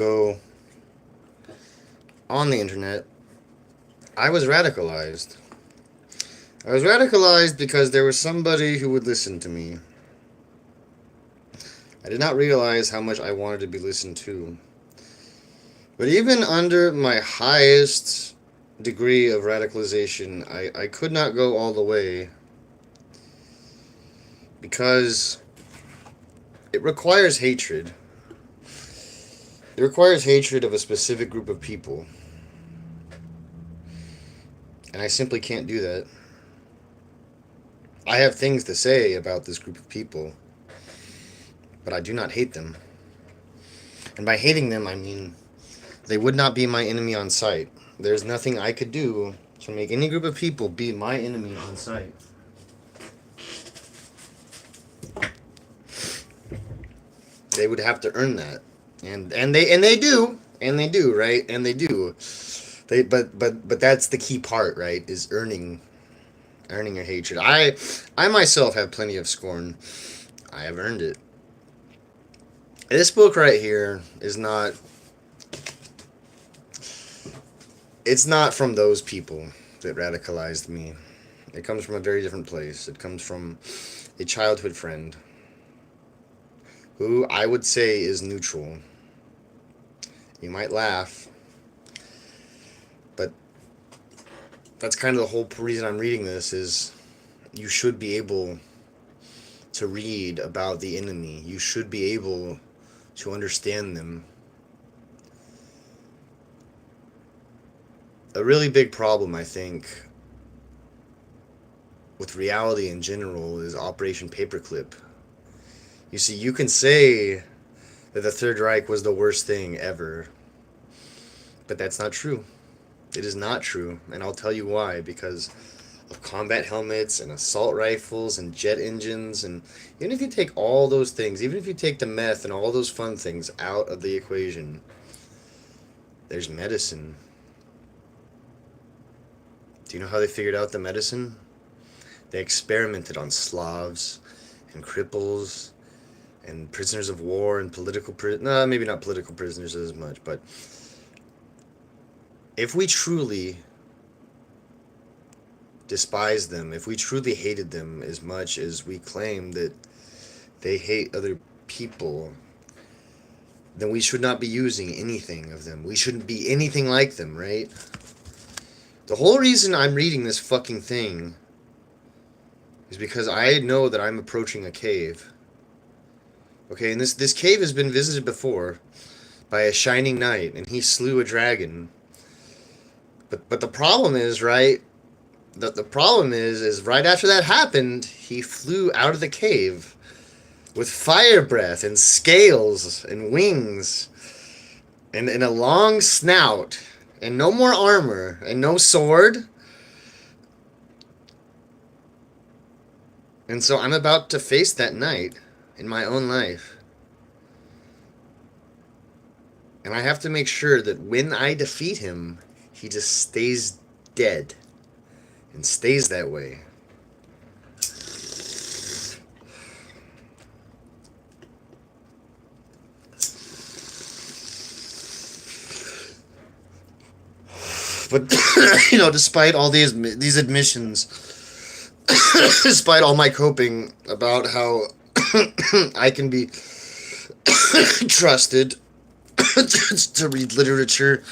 Go on the internet, I was radicalized. I was radicalized because there was somebody who would listen to me. I did not realize how much I wanted to be listened to. But even under my highest degree of radicalization, I could not go all the way because it requires hatred. It requires hatred of a specific group of people. And I simply can't do that. I have things to say about this group of people, but I do not hate them. And by hating them, I mean they would not be my enemy on sight. There's nothing I could do to make any group of people be my enemy on sight. They would have to earn that, and they do, right? And they do. But that's the key part, right? Is earning your hatred. I myself have plenty of scorn. I have earned it. This book right here is not. It's not from those people that radicalized me. It comes from a very different place. It comes from a childhood friend who I would say is neutral. You might laugh, but that's kind of the whole reason I'm reading this is you should be able to read about the enemy. You should be able to understand them. A really big problem, I think, with reality in general is Operation Paperclip. You see, you can say that the Third Reich was the worst thing ever, but that's not true. It is not true, and I'll tell you why. Because of combat helmets and assault rifles and jet engines, and even if you take all those things, even if you take the meth and all those fun things out of the equation, there's medicine. Do you know how they figured out the medicine? They experimented on Slavs and cripples and prisoners of war and maybe not political prisoners as much, but if we truly despised them, if we truly hated them as much as we claim that they hate other people, then we should not be using anything of them. We shouldn't be anything like them, right? The whole reason I'm reading this fucking thing is because I know that I'm approaching a cave. Okay, and this cave has been visited before by a shining knight, and he slew a dragon. But the problem is, right? The problem is right after that happened, he flew out of the cave with fire breath and scales and wings and a long snout and no more armor and no sword. And so I'm about to face that knight in my own life. And I have to make sure that when I defeat him, he just stays dead. And stays that way. But despite all these admissions, despite all my coping about how I can be trusted to read literature,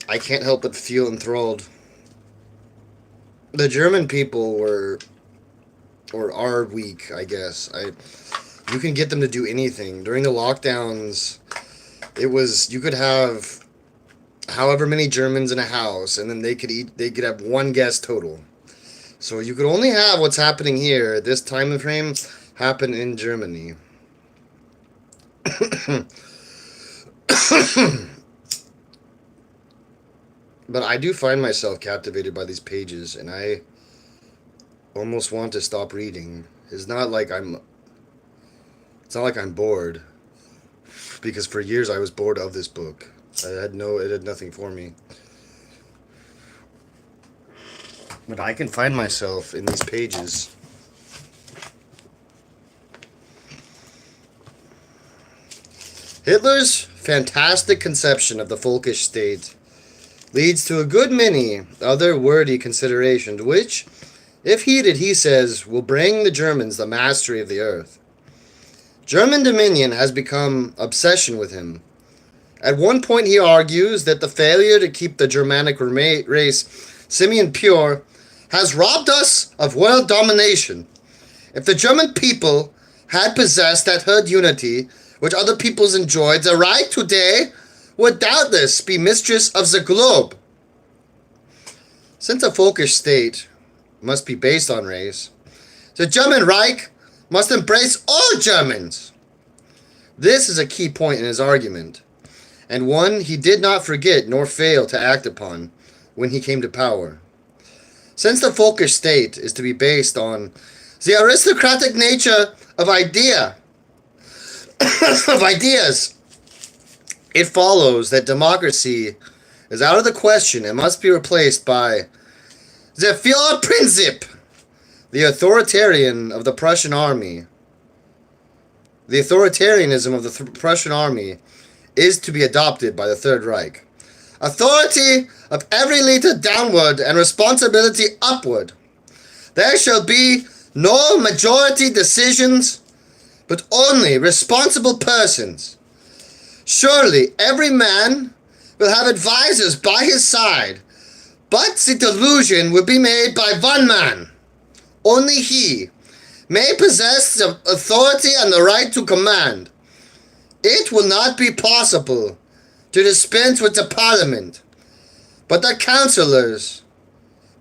I can't help but feel enthralled. The German people are weak, I guess. You can get them to do anything. During the lockdowns, you could have however many Germans in a house, and then they could have one guest total. So you could only have what's happening here, this time frame, happen in Germany. But I do find myself captivated by these pages, and I almost want to stop reading. It's not like I'm bored, because for years I was bored of this book. It had nothing for me. But I can find myself in these pages. Hitler's fantastic conception of the folkish state leads to a good many other wordy considerations, which, if heeded, he says, will bring the Germans the mastery of the earth. German dominion has become obsession with him. At one point he argues that the failure to keep the Germanic race simian pure has robbed us of world domination. If the German people had possessed that herd unity which other peoples enjoyed, the Reich today would doubtless be mistress of the globe. Since a folkish state must be based on race, the German Reich must embrace all Germans. This is a key point in his argument, and one he did not forget nor fail to act upon when he came to power. Since the folkish state is to be based on the aristocratic nature of ideas, it follows that democracy is out of the question and must be replaced by the Führerprinzip, the authoritarian of the Prussian army. The authoritarianism of the Prussian army is to be adopted by the Third Reich. Authority of every leader downward and responsibility upward. There shall be no majority decisions, but only responsible persons. Surely every man will have advisers by his side, but the delusion will be made by one man. Only he may possess the authority and the right to command. It will not be possible to dispense with the parliament, but the councillors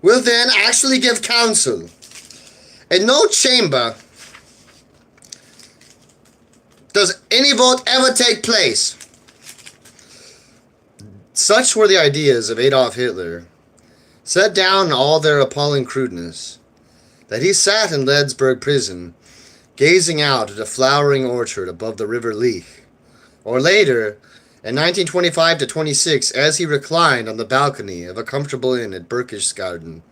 will then actually give counsel. In no chamber does any vote ever take place. Such were the ideas of Adolf Hitler, set down in all their appalling crudeness, that he sat in Ledsburg prison, gazing out at a flowering orchard above the river Lech, or later, in 1925-26, as he reclined on the balcony of a comfortable inn at Berchtesgaden,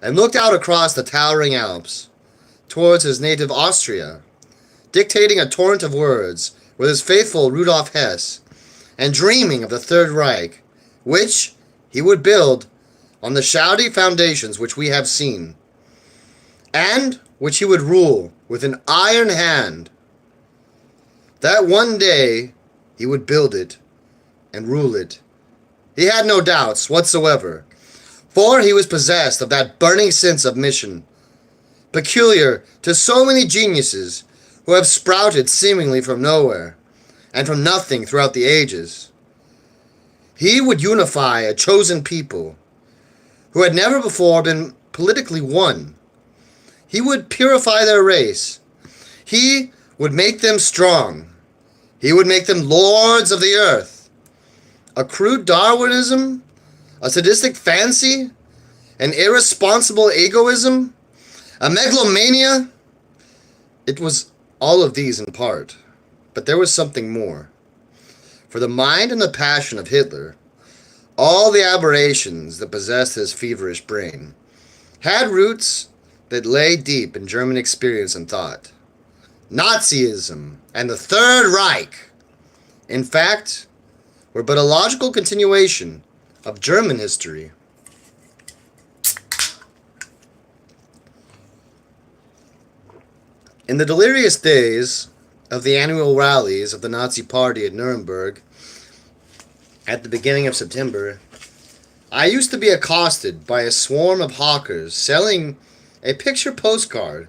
and looked out across the towering Alps, towards his native Austria, dictating a torrent of words with his faithful Rudolf Hess, and dreaming of the Third Reich, which he would build on the shouty foundations which we have seen, and which he would rule with an iron hand. That one day he would build it and rule it. He had no doubts whatsoever, for he was possessed of that burning sense of mission, peculiar to so many geniuses who have sprouted seemingly from nowhere and from nothing throughout the ages. He would unify a chosen people who had never before been politically one. He would purify their race. He would make them strong. He would make them lords of the earth. A crude Darwinism, a sadistic fancy, an irresponsible egoism, a megalomania. It was all of these in part, but there was something more. For the mind and the passion of Hitler, all the aberrations that possessed his feverish brain, had roots that lay deep in German experience and thought. Nazism and the Third Reich, in fact, were but a logical continuation of German history. In the delirious days of the annual rallies of the Nazi Party at Nuremberg, at the beginning of September, I used to be accosted by a swarm of hawkers selling a picture postcard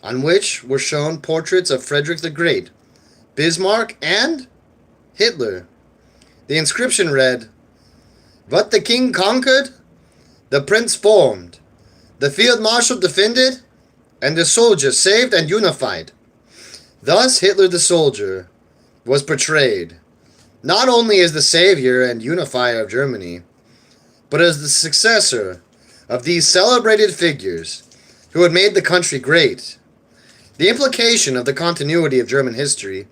on which were shown portraits of Frederick the Great, Bismarck, and Hitler. The inscription read, "What the king conquered, the prince formed, the field marshal defended, and the soldier saved and unified." Thus Hitler the soldier was portrayed, not only as the savior and unifier of Germany, but as the successor of these celebrated figures who had made the country great. The implication of the continuity of German history,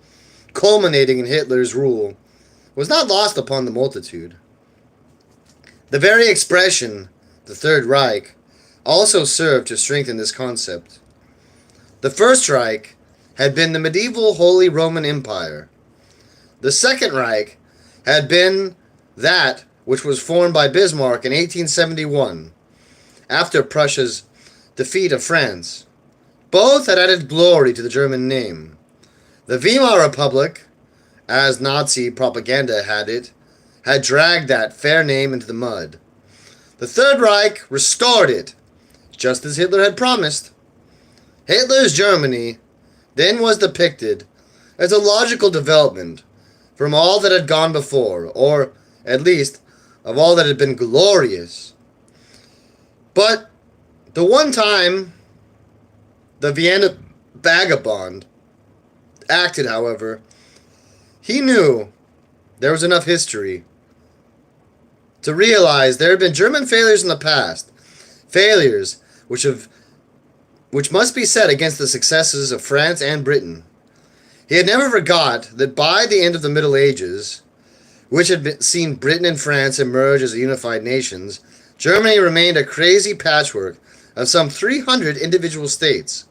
culminating in Hitler's rule, was not lost upon the multitude. The very expression, the Third Reich, also served to strengthen this concept. The First Reich had been the medieval Holy Roman Empire, The Second Reich had been that which was formed by Bismarck in 1871 after Prussia's defeat of France. Both had added glory to the German name. The Weimar Republic, as Nazi propaganda had it, had dragged that fair name into the mud. The Third Reich restored it, just as Hitler had promised. Hitler's Germany then was depicted as a logical development from all that had gone before, or at least of all that had been glorious. But the one time the Vienna vagabond acted, however, he knew there was enough history to realize there had been German failures in the past, failures which must be set against the successes of France and Britain. He had never forgot that by the end of the Middle Ages, which had seen Britain and France emerge as unified nations, Germany remained a crazy patchwork of some 300 individual states.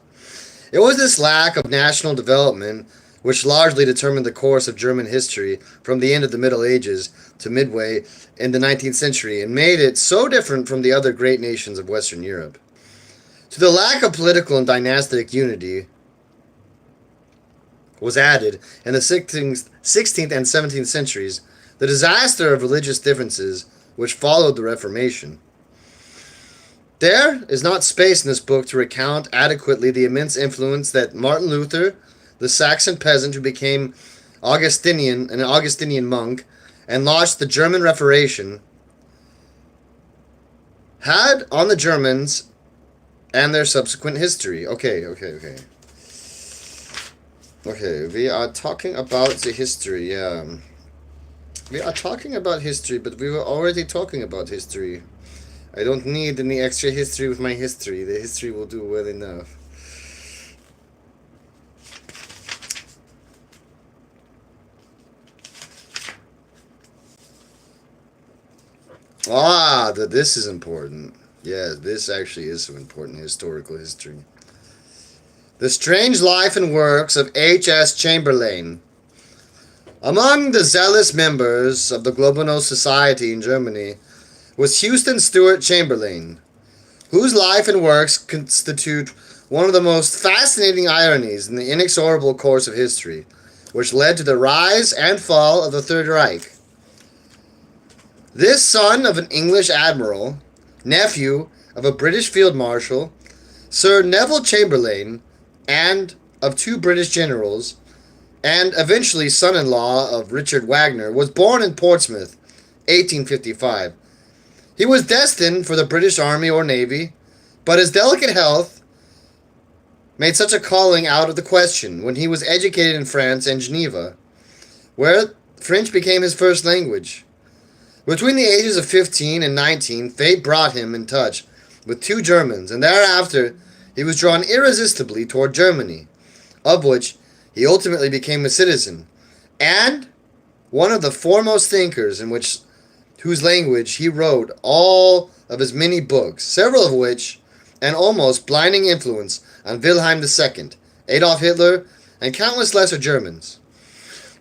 It was this lack of national development which largely determined the course of German history from the end of the Middle Ages to midway in the 19th century and made it so different from the other great nations of Western Europe. To the lack of political and dynastic unity was added in the 16th and 17th centuries the disaster of religious differences which followed the Reformation. There is not space in this book to recount adequately the immense influence that Martin Luther, the Saxon peasant who became an Augustinian monk and launched the German Reformation, had on the Germans and their subsequent history. Okay, we are talking about the history, yeah. We are talking about history, but we were already talking about history. I don't need any extra history with my history. The history will do well enough. This is important. Yeah, this actually is some important historical history. The Strange Life and Works of H.S. Chamberlain. Among the zealous members of the Globino Society in Germany was Houston Stewart Chamberlain, whose life and works constitute one of the most fascinating ironies in the inexorable course of history, which led to the rise and fall of the Third Reich. This son of an English admiral, nephew of a British field marshal, Sir Neville Chamberlain, and of two British generals, and eventually son-in-law of Richard Wagner, was born in Portsmouth, 1855. He was destined for the British Army or Navy, but his delicate health made such a calling out of the question when he was educated in France and Geneva, where French became his first language. Between the ages of 15 and 19, fate brought him in touch with two Germans, and thereafter he was drawn irresistibly toward Germany, of which he ultimately became a citizen, and one of the foremost thinkers in whose language he wrote all of his many books, several of which an almost blinding influence on Wilhelm II, Adolf Hitler, and countless lesser Germans.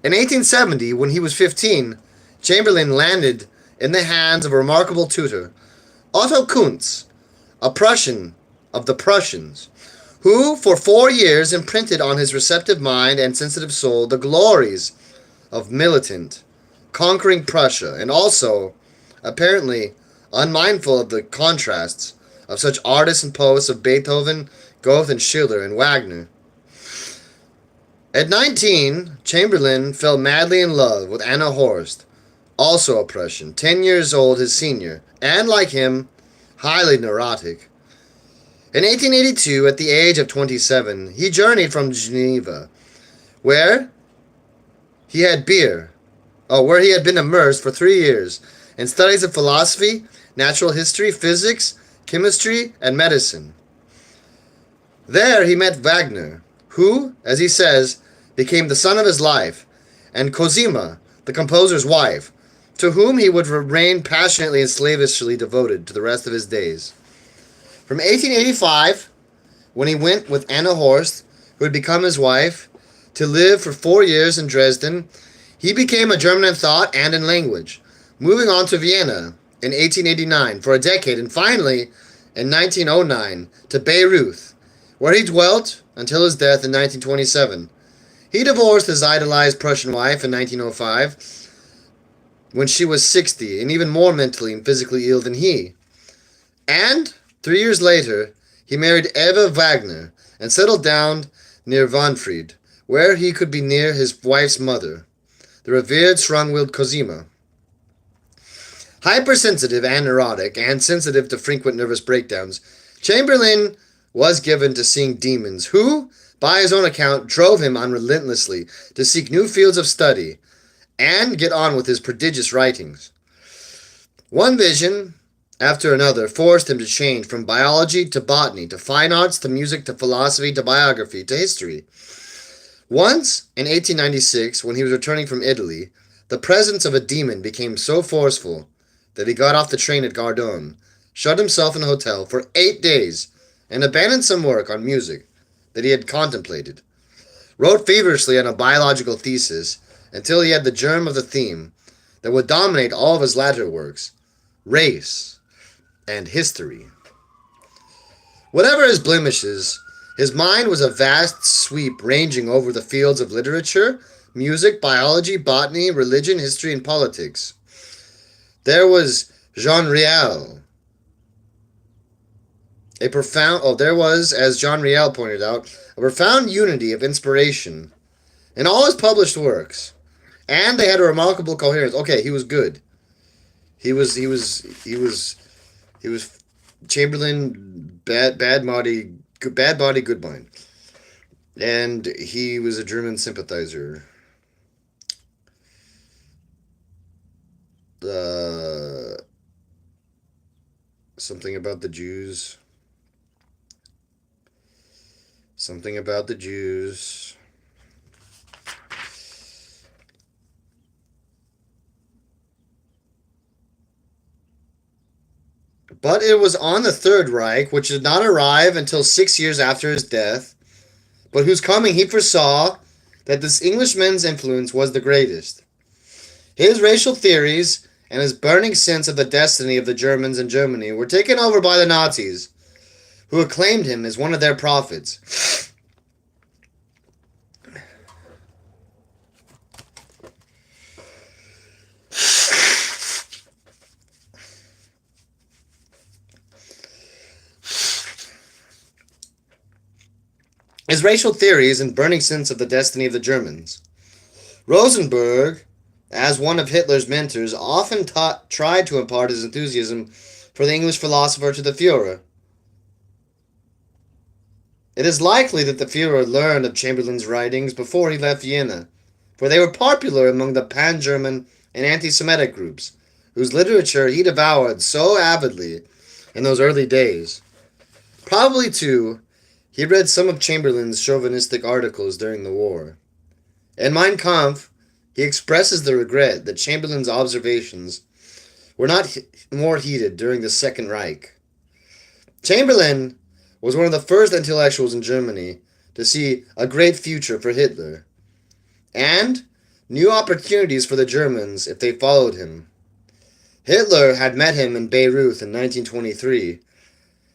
In 1870, when he was 15, Chamberlain landed in the hands of a remarkable tutor, Otto Kuntz, a Prussian of the Prussians, who for 4 years imprinted on his receptive mind and sensitive soul the glories of militant, conquering Prussia, and also, apparently, unmindful of the contrasts of such artists and poets of Beethoven, Goethe, and Schiller, and Wagner. At 19, Chamberlain fell madly in love with Anna Horst, also a Prussian, 10 years old, his senior, and, like him, highly neurotic. In 1882, at the age of 27, he journeyed from Geneva, where he had been immersed for 3 years in studies of philosophy, natural history, physics, chemistry, and medicine. There he met Wagner, who, as he says, became the son of his life, and Cosima, the composer's wife, to whom he would remain passionately and slavishly devoted to the rest of his days. From 1885, when he went with Anna Horst, who had become his wife, to live for 4 years in Dresden, He became a German in thought and in language, moving on to Vienna in 1889 for a decade and finally, in 1909, to Bayreuth, where he dwelt until his death in 1927. He divorced his idolized Prussian wife in 1905 when she was 60 and even more mentally and physically ill than he. And 3 years later, he married Eva Wagner and settled down near Wanfried, where he could be near his wife's mother, the revered strong-willed Cosima. Hypersensitive and neurotic, and sensitive to frequent nervous breakdowns, Chamberlain was given to seeing demons who, by his own account, drove him on relentlessly to seek new fields of study and get on with his prodigious writings. One vision after another forced him to change from biology to botany, to fine arts, to music, to philosophy, to biography, to history. Once, in 1896, when he was returning from Italy, the presence of a demon became so forceful that he got off the train at Gardone, shut himself in a hotel for 8 days, and abandoned some work on music that he had contemplated, wrote feverishly on a biological thesis until he had the germ of the theme that would dominate all of his latter works: race and history. Whatever his blemishes, his mind was a vast sweep ranging over the fields of literature, music, biology, botany, religion, history, and politics. There was Jean Riel, there was, as Jean Riel pointed out, a profound unity of inspiration in all his published works, and they had a remarkable coherence. Okay, he was good. He was Chamberlain, bad body, good mind, and he was a German sympathizer. Something about the Jews. Something about the Jews. But it was on the Third Reich, which did not arrive until 6 years after his death, but whose coming he foresaw, that this Englishman's influence was the greatest. His racial theories and his burning sense of the destiny of the Germans in Germany were taken over by the Nazis, who acclaimed him as one of their prophets. His racial theories and burning sense of the destiny of the Germans. Rosenberg, as one of Hitler's mentors, often tried to impart his enthusiasm for the English philosopher to the Führer. It is likely that the Führer learned of Chamberlain's writings before he left Vienna, for they were popular among the pan-German and anti-Semitic groups, whose literature he devoured so avidly in those early days. Probably, too, he read some of Chamberlain's chauvinistic articles during the war. In Mein Kampf, he expresses the regret that Chamberlain's observations were not more heated during the Second Reich. Chamberlain was one of the first intellectuals in Germany to see a great future for Hitler, and new opportunities for the Germans if they followed him. Hitler had met him in Bayreuth in 1923,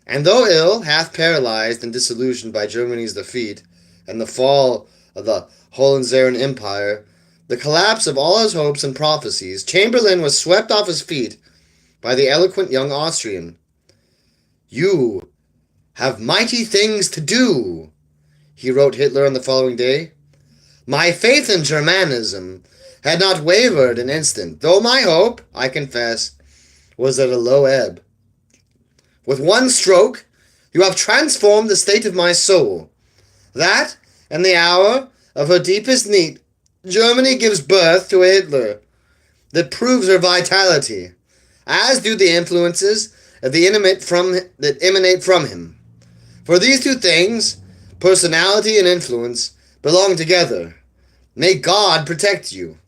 and though ill, half paralyzed and disillusioned by Germany's defeat and the fall of the Hohenzollern Empire, the collapse of all his hopes and prophecies, Chamberlain was swept off his feet by the eloquent young Austrian. "You have mighty things to do," he wrote Hitler on the following day. "My faith in Germanism had not wavered an instant, though my hope, I confess, was at a low ebb. With one stroke, you have transformed the state of my soul. That, in the hour of her deepest need, Germany gives birth to a Hitler that proves her vitality, as do the influences that emanate from him. For these two things, personality and influence, belong together. May God protect you."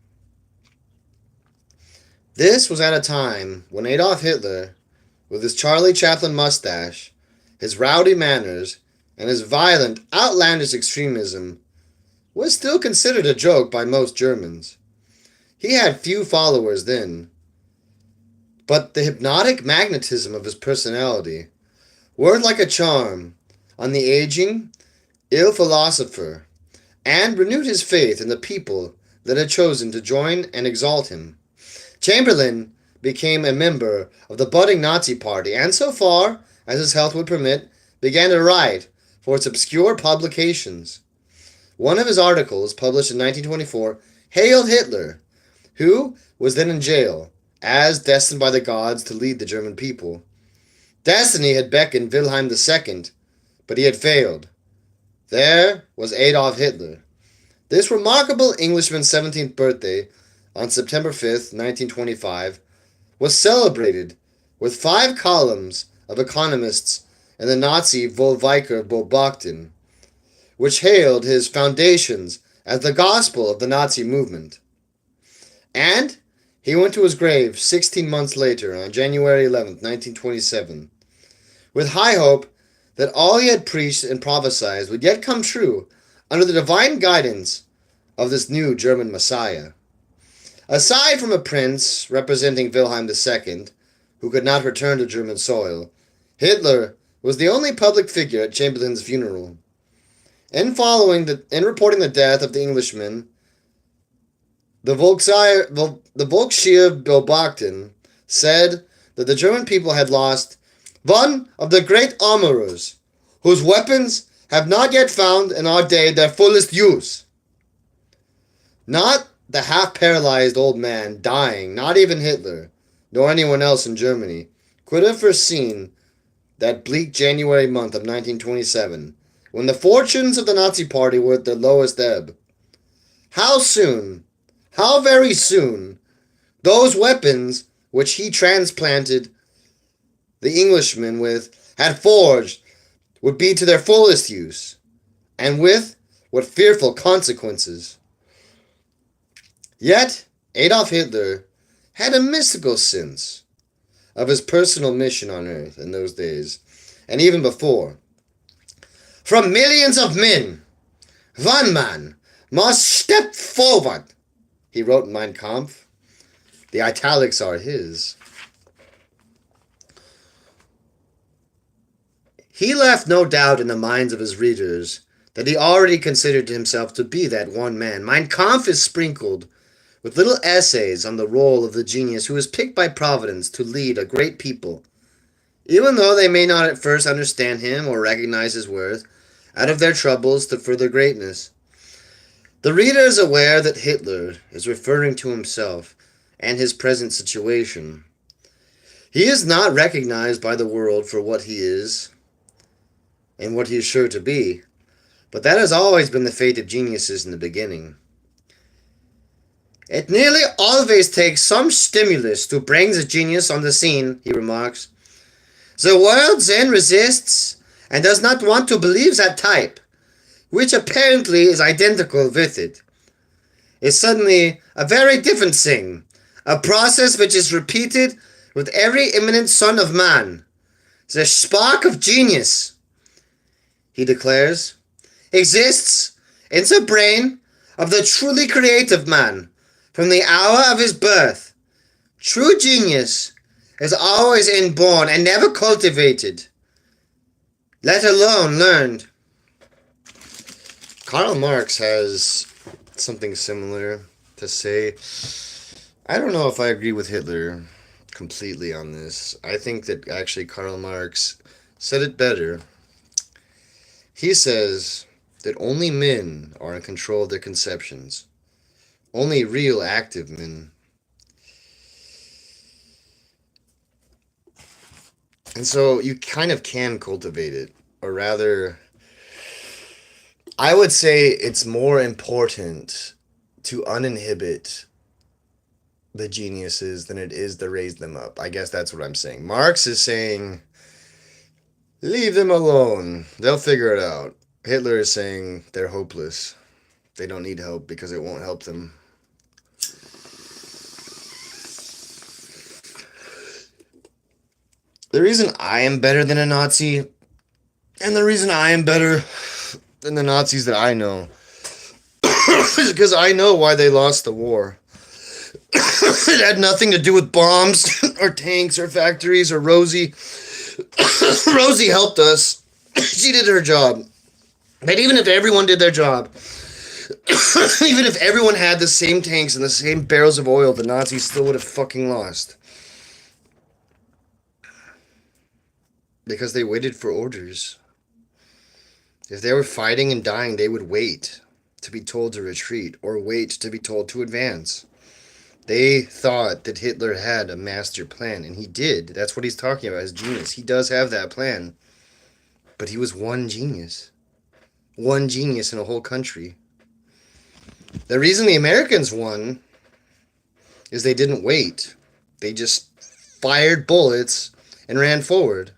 This was at a time when Adolf Hitler, with his Charlie Chaplin mustache, his rowdy manners, and his violent, outlandish extremism, was still considered a joke by most Germans. He had few followers then, but the hypnotic magnetism of his personality worked like a charm on the aging, ill philosopher, and renewed his faith in the people that had chosen to join and exalt him. Chamberlain became a member of the budding Nazi Party, and so far as his health would permit, began to write for its obscure publications. One of his articles, published in 1924, hailed Hitler, who was then in jail, as destined by the gods to lead the German people. Destiny had beckoned Wilhelm II, but he had failed. There was Adolf Hitler. This remarkable Englishman's 17th birthday, on September 5th, 1925, was celebrated with 5 columns of economists in the Nazi Volkswicker Beobachten, which hailed his foundations as the gospel of the Nazi movement. And he went to his grave 16 months later, on January 11th, 1927, with high hope that all he had preached and prophesied would yet come true under the divine guidance of this new German Messiah. Aside from a prince representing Wilhelm II, who could not return to German soil, Hitler was the only public figure at Chamberlain's funeral. In reporting the death of the Englishman, the Volkswicker Beobachten said that the German people had lost one of the great armorers, whose weapons have not yet found in our day their fullest use. Not the half-paralyzed old man dying, not even Hitler, nor anyone else in Germany, could have foreseen that bleak January month of 1927, when the fortunes of the Nazi Party were at their lowest ebb. How soon, how very soon, those weapons which he transplanted the Englishman with had forged would be to their fullest use, and with what fearful consequences. Yet Adolf Hitler had a mystical sense of his personal mission on earth in those days, and even before. From millions of men, one man must step forward, he wrote in Mein Kampf. The italics are his. He left no doubt in the minds of his readers that he already considered himself to be that one man. Mein Kampf is sprinkled with little essays on the role of the genius who is picked by Providence to lead a great people, even though they may not at first understand him or recognize his worth, out of their troubles to further greatness. The reader is aware that Hitler is referring to himself and his present situation. He is not recognized by the world for what he is and what he is sure to be, but that has always been the fate of geniuses in the beginning. It nearly always takes some stimulus to bring the genius on the scene, he remarks. The world then resists and does not want to believe that type, which apparently is identical with it, is suddenly a very different thing, a process which is repeated with every eminent son of man. The spark of genius, he declares, exists in the brain of the truly creative man from the hour of his birth. True genius is always inborn and never cultivated, let alone learned. Karl Marx has something similar to say. I don't know if I agree with Hitler completely on this. I think that actually Karl Marx said it better. He says that only men are in control of their conceptions. Only real active men. And so you kind of can cultivate it, or rather, I would say it's more important to uninhibit the geniuses than it is to raise them up. I guess that's what I'm saying. Marx is saying, leave them alone. They'll figure it out. Hitler is saying they're hopeless. They don't need help because it won't help them. The reason I am better than a Nazi, and the reason I am better than the Nazis that I know, is because I know why they lost the war. It had nothing to do with bombs or tanks or factories or Rosie. Rosie helped us. She did her job. But even if everyone did their job, even if everyone had the same tanks and the same barrels of oil, the Nazis still would have fucking lost. Because they waited for orders. If they were fighting and dying, they would wait to be told to retreat or wait to be told to advance. They thought that Hitler had a master plan, and he did. That's what he's talking about, his genius. He does have that plan. But he was one genius. One genius in a whole country. The reason the Americans won is they didn't wait. They just fired bullets and ran forward.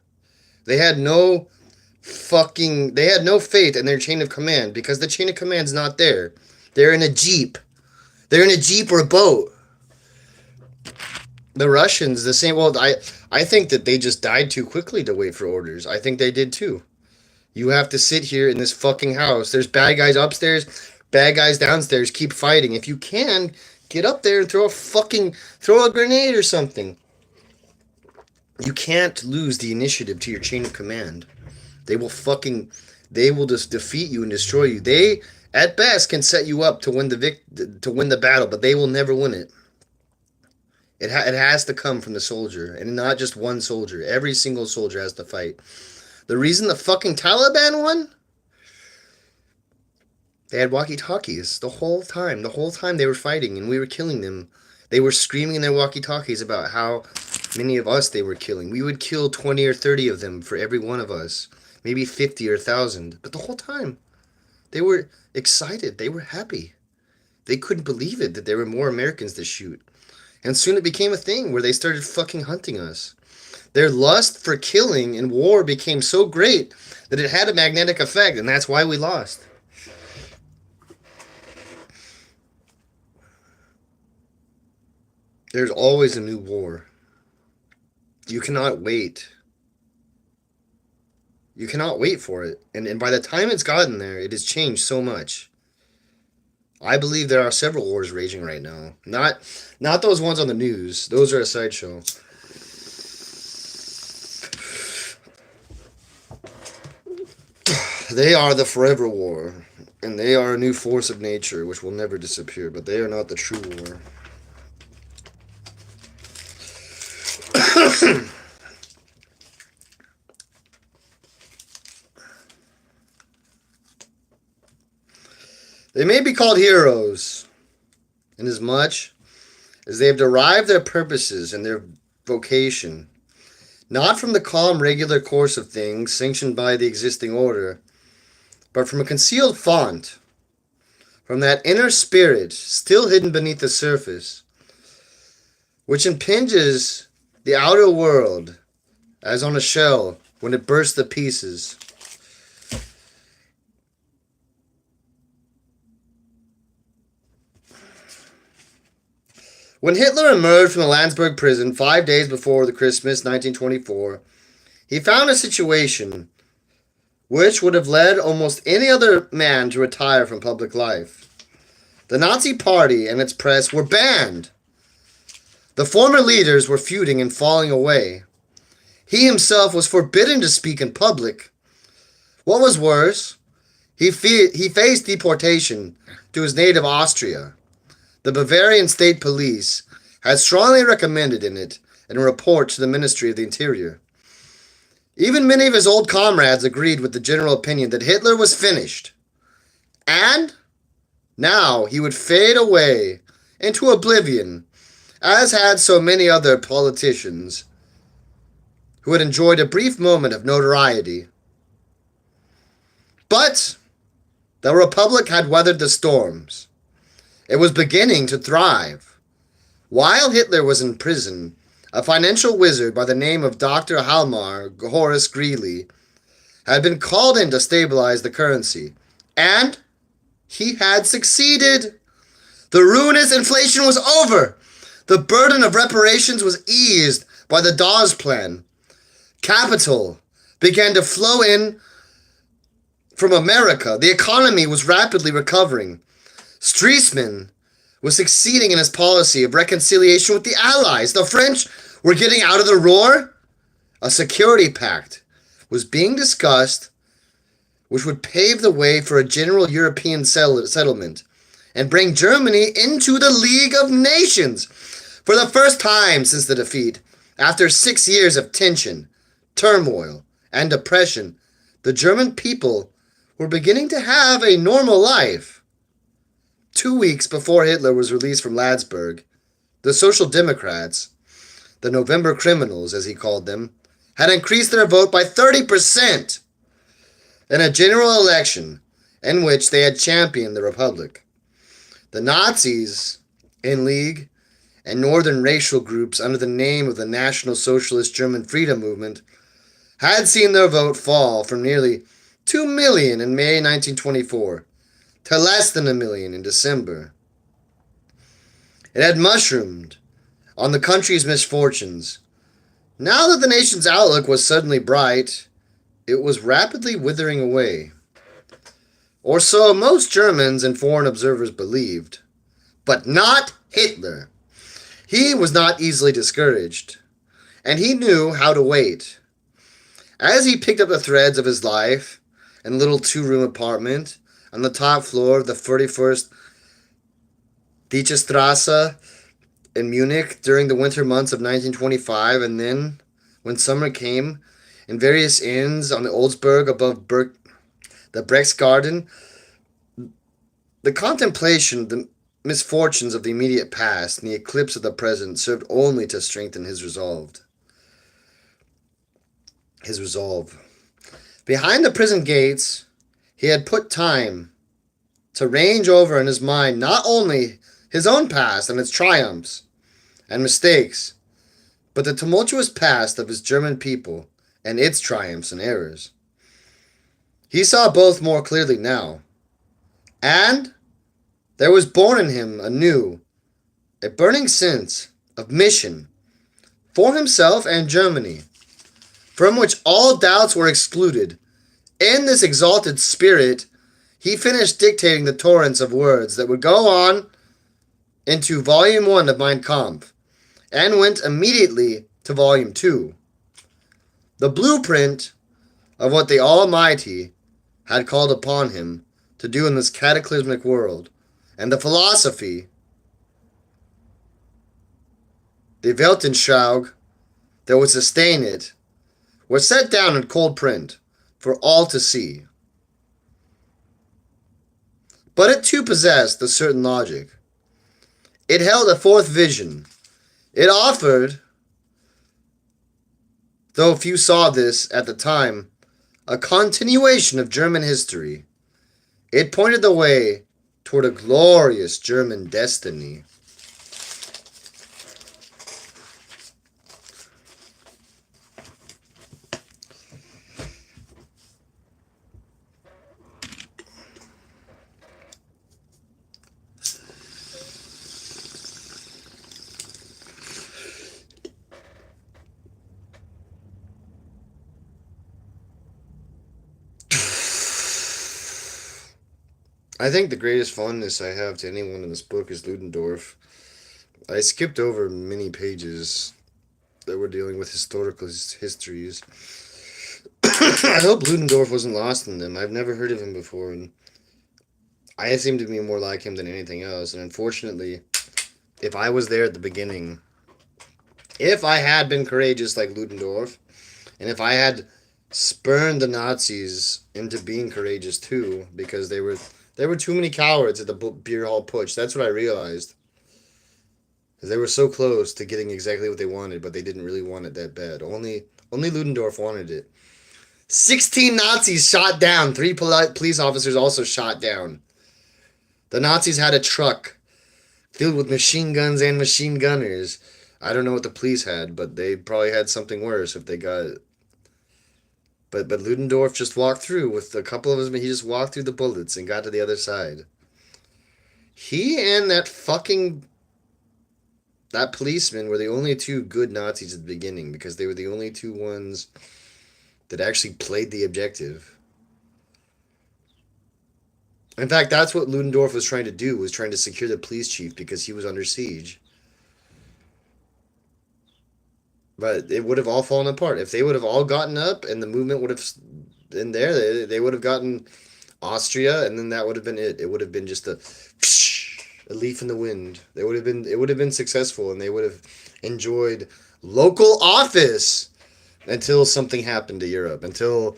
They had no faith in their chain of command because the chain of command's not there. They're in a jeep. They're in a jeep or a boat. The Russians, the same. Well, I think that they just died too quickly to wait for orders. I think they did too. You have to sit here in this fucking house. There's bad guys upstairs, bad guys downstairs. Keep fighting. If you can, get up there and throw a grenade or something. You can't lose the initiative to your chain of command. They will just defeat you and destroy you. They, at best, can set you up to win the battle, but they will never win it. It has to come from the soldier, and not just one soldier. Every single soldier has to fight. The reason the fucking Taliban won? They had walkie-talkies the whole time. The whole time they were fighting, and we were killing them. They were screaming in their walkie-talkies about how many of us they were killing. We would kill 20 or 30 of them for every one of us. Maybe 50 or 1,000. But the whole time, they were excited. They were happy. They couldn't believe it that there were more Americans to shoot. And soon it became a thing where they started fucking hunting us. Their lust for killing in war became so great that it had a magnetic effect, and that's why we lost. There's always a new war. You cannot wait. You cannot wait for it. And by the time it's gotten there, it has changed so much. I believe there are several wars raging right now. Not those ones on the news. Those are a sideshow. They are the forever war. And they are a new force of nature which will never disappear. But they are not the true war. They may be called heroes, inasmuch as they have derived their purposes and their vocation, not from the calm, regular course of things sanctioned by the existing order, but from a concealed font, from that inner spirit still hidden beneath the surface, which impinges the outer world as on a shell when it bursts to pieces. When Hitler emerged from the Landsberg prison 5 days before the Christmas 1924, he found a situation which would have led almost any other man to retire from public life. The Nazi Party and its press were banned. The former leaders were feuding and falling away. He himself was forbidden to speak in public. What was worse, he faced deportation to his native Austria. The Bavarian State Police had strongly recommended in a report to the Ministry of the Interior. Even many of his old comrades agreed with the general opinion that Hitler was finished. And now he would fade away into oblivion, as had so many other politicians who had enjoyed a brief moment of notoriety. But the Republic had weathered the storms. It was beginning to thrive. While Hitler was in prison, a financial wizard by the name of Dr. Hjalmar Horace Greeley had been called in to stabilize the currency. And he had succeeded. The ruinous inflation was over. The burden of reparations was eased by the Dawes Plan. Capital began to flow in from America. The economy was rapidly recovering. Stresemann was succeeding in his policy of reconciliation with the Allies. The French were getting out of the war. A security pact was being discussed, which would pave the way for a general European settlement and bring Germany into the League of Nations. For the first time since the defeat, after 6 years of tension, turmoil, and depression, the German people were beginning to have a normal life. 2 weeks before Hitler was released from Landsberg, the Social Democrats, the November criminals as he called them, had increased their vote by 30% in a general election in which they had championed the Republic. The Nazis, in league, and northern racial groups under the name of the National Socialist German Freedom Movement had seen their vote fall from nearly 2 million in May 1924 to less than 1 million in December. It had mushroomed on the country's misfortunes. Now that the nation's outlook was suddenly bright, it was rapidly withering away. Or so most Germans and foreign observers believed. But not Hitler. He was not easily discouraged, and he knew how to wait. As he picked up the threads of his life in a little 2-room apartment on the top floor of the 31st Dietzstrasse in Munich during the winter months of 1925, and then, when summer came, in various inns on the Oldsburg above the Brexgarten, the contemplation of the misfortunes of the immediate past and the eclipse of the present served only to strengthen his resolve. Behind the prison gates, he had put time to range over in his mind not only his own past and its triumphs and mistakes, but the tumultuous past of his German people and its triumphs and errors. He saw both more clearly now, and there was born in him anew a burning sense of mission for himself and Germany, from which all doubts were excluded. In this exalted spirit, he finished dictating the torrents of words that would go on into Volume 1 of Mein Kampf, and went immediately to Volume 2. The blueprint of what the Almighty had called upon him to do in this cataclysmic world, and the philosophy, the Weltanschauung, that would sustain it, was set down in cold print for all to see. But it too possessed a certain logic. It held a fourth vision. It offered, though few saw this at the time, a continuation of German history. It pointed the way toward a glorious German destiny. I think the greatest fondness I have to anyone in this book is Ludendorff. I skipped over many pages that were dealing with historical histories. I hope Ludendorff wasn't lost in them. I've never heard of him before, and I seem to be more like him than anything else. And unfortunately, if I was there at the beginning, if I had been courageous like Ludendorff, and if I had spurned the Nazis into being courageous too, because there were too many cowards at the beer hall putsch. That's what I realized. Because they were so close to getting exactly what they wanted, but they didn't really want it that bad. Only Ludendorff wanted it. 16 Nazis shot down. 3 police officers also shot down. The Nazis had a truck filled with machine guns and machine gunners. I don't know what the police had, but they probably had something worse if they got it. But Ludendorff just walked through with a couple of his. He just walked through the bullets and got to the other side. He and that policeman were the only 2 good Nazis at the beginning, because they were the only 2 ones that actually played the objective. In fact, that's what Ludendorff was trying to do, was trying to secure the police chief because he was under siege. But it would have all fallen apart. If they would have all gotten up and the movement would have been there, they would have gotten Austria, and then that would have been it. It would have been just a leaf in the wind. It would have been successful, and they would have enjoyed local office until something happened to Europe. Until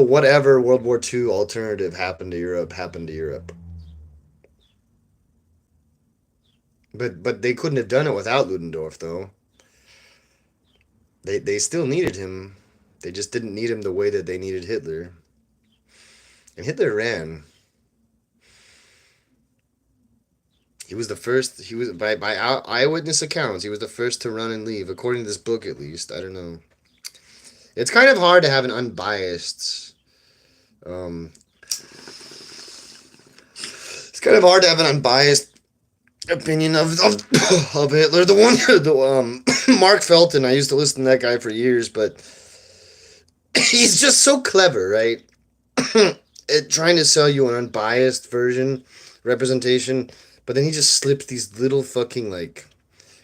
whatever World War II alternative happened to Europe happened to Europe. But they couldn't have done it without Ludendorff, though. They still needed him. They just didn't need him the way that they needed Hitler. And Hitler ran. He was the first. He was by eyewitness accounts. He was the first to run and leave, according to this book, at least. I don't know. It's kind of hard to have an unbiased. It's kind of hard to have an unbiased opinion of Hitler. Mark Felton. I used to listen to that guy for years, but he's just so clever, right? Trying to sell you an unbiased representation, but then he just slips these little fucking, like,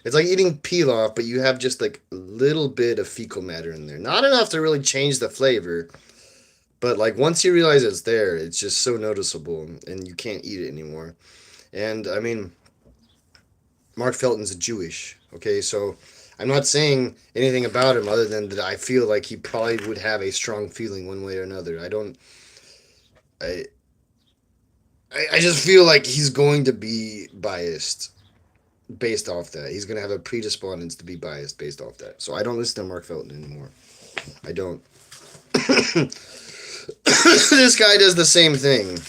it's like eating pilaf, but you have just like a little bit of fecal matter in there. Not enough to really change the flavor, but like once you realize it's there, it's just so noticeable and you can't eat it anymore. And I mean, Mark Felton's a Jewish, okay? So I'm not saying anything about him other than that I feel like he probably would have a strong feeling one way or another. I I just feel like he's going to be biased based off that. He's going to have a predisposition to be biased based off that. So I don't listen to Mark Felton anymore. I don't. This guy does the same thing.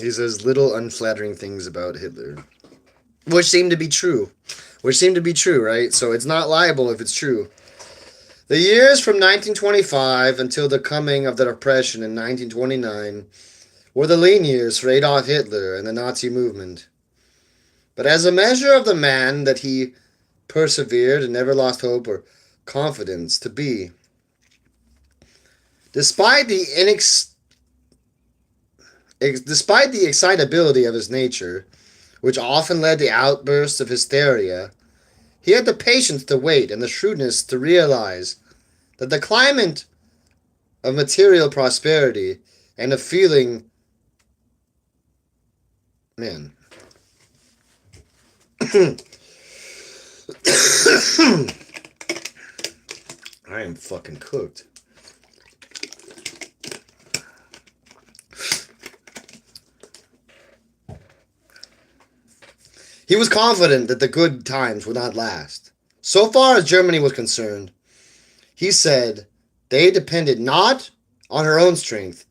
He says little unflattering things about Hitler, which seem to be true. Right? So it's not liable if it's true. The years from 1925 until the coming of the Depression in 1929 were the lean years for Adolf Hitler and the Nazi movement. But as a measure of the man that he persevered and never lost hope or confidence to be, despite the excitability of his nature, which often led to outbursts of hysteria, he had the patience to wait and the shrewdness to realize that the climate of material prosperity and of feeling, man, I am fucking cooked. He was confident that the good times would not last. So far as Germany was concerned, he said they depended not on her own strength,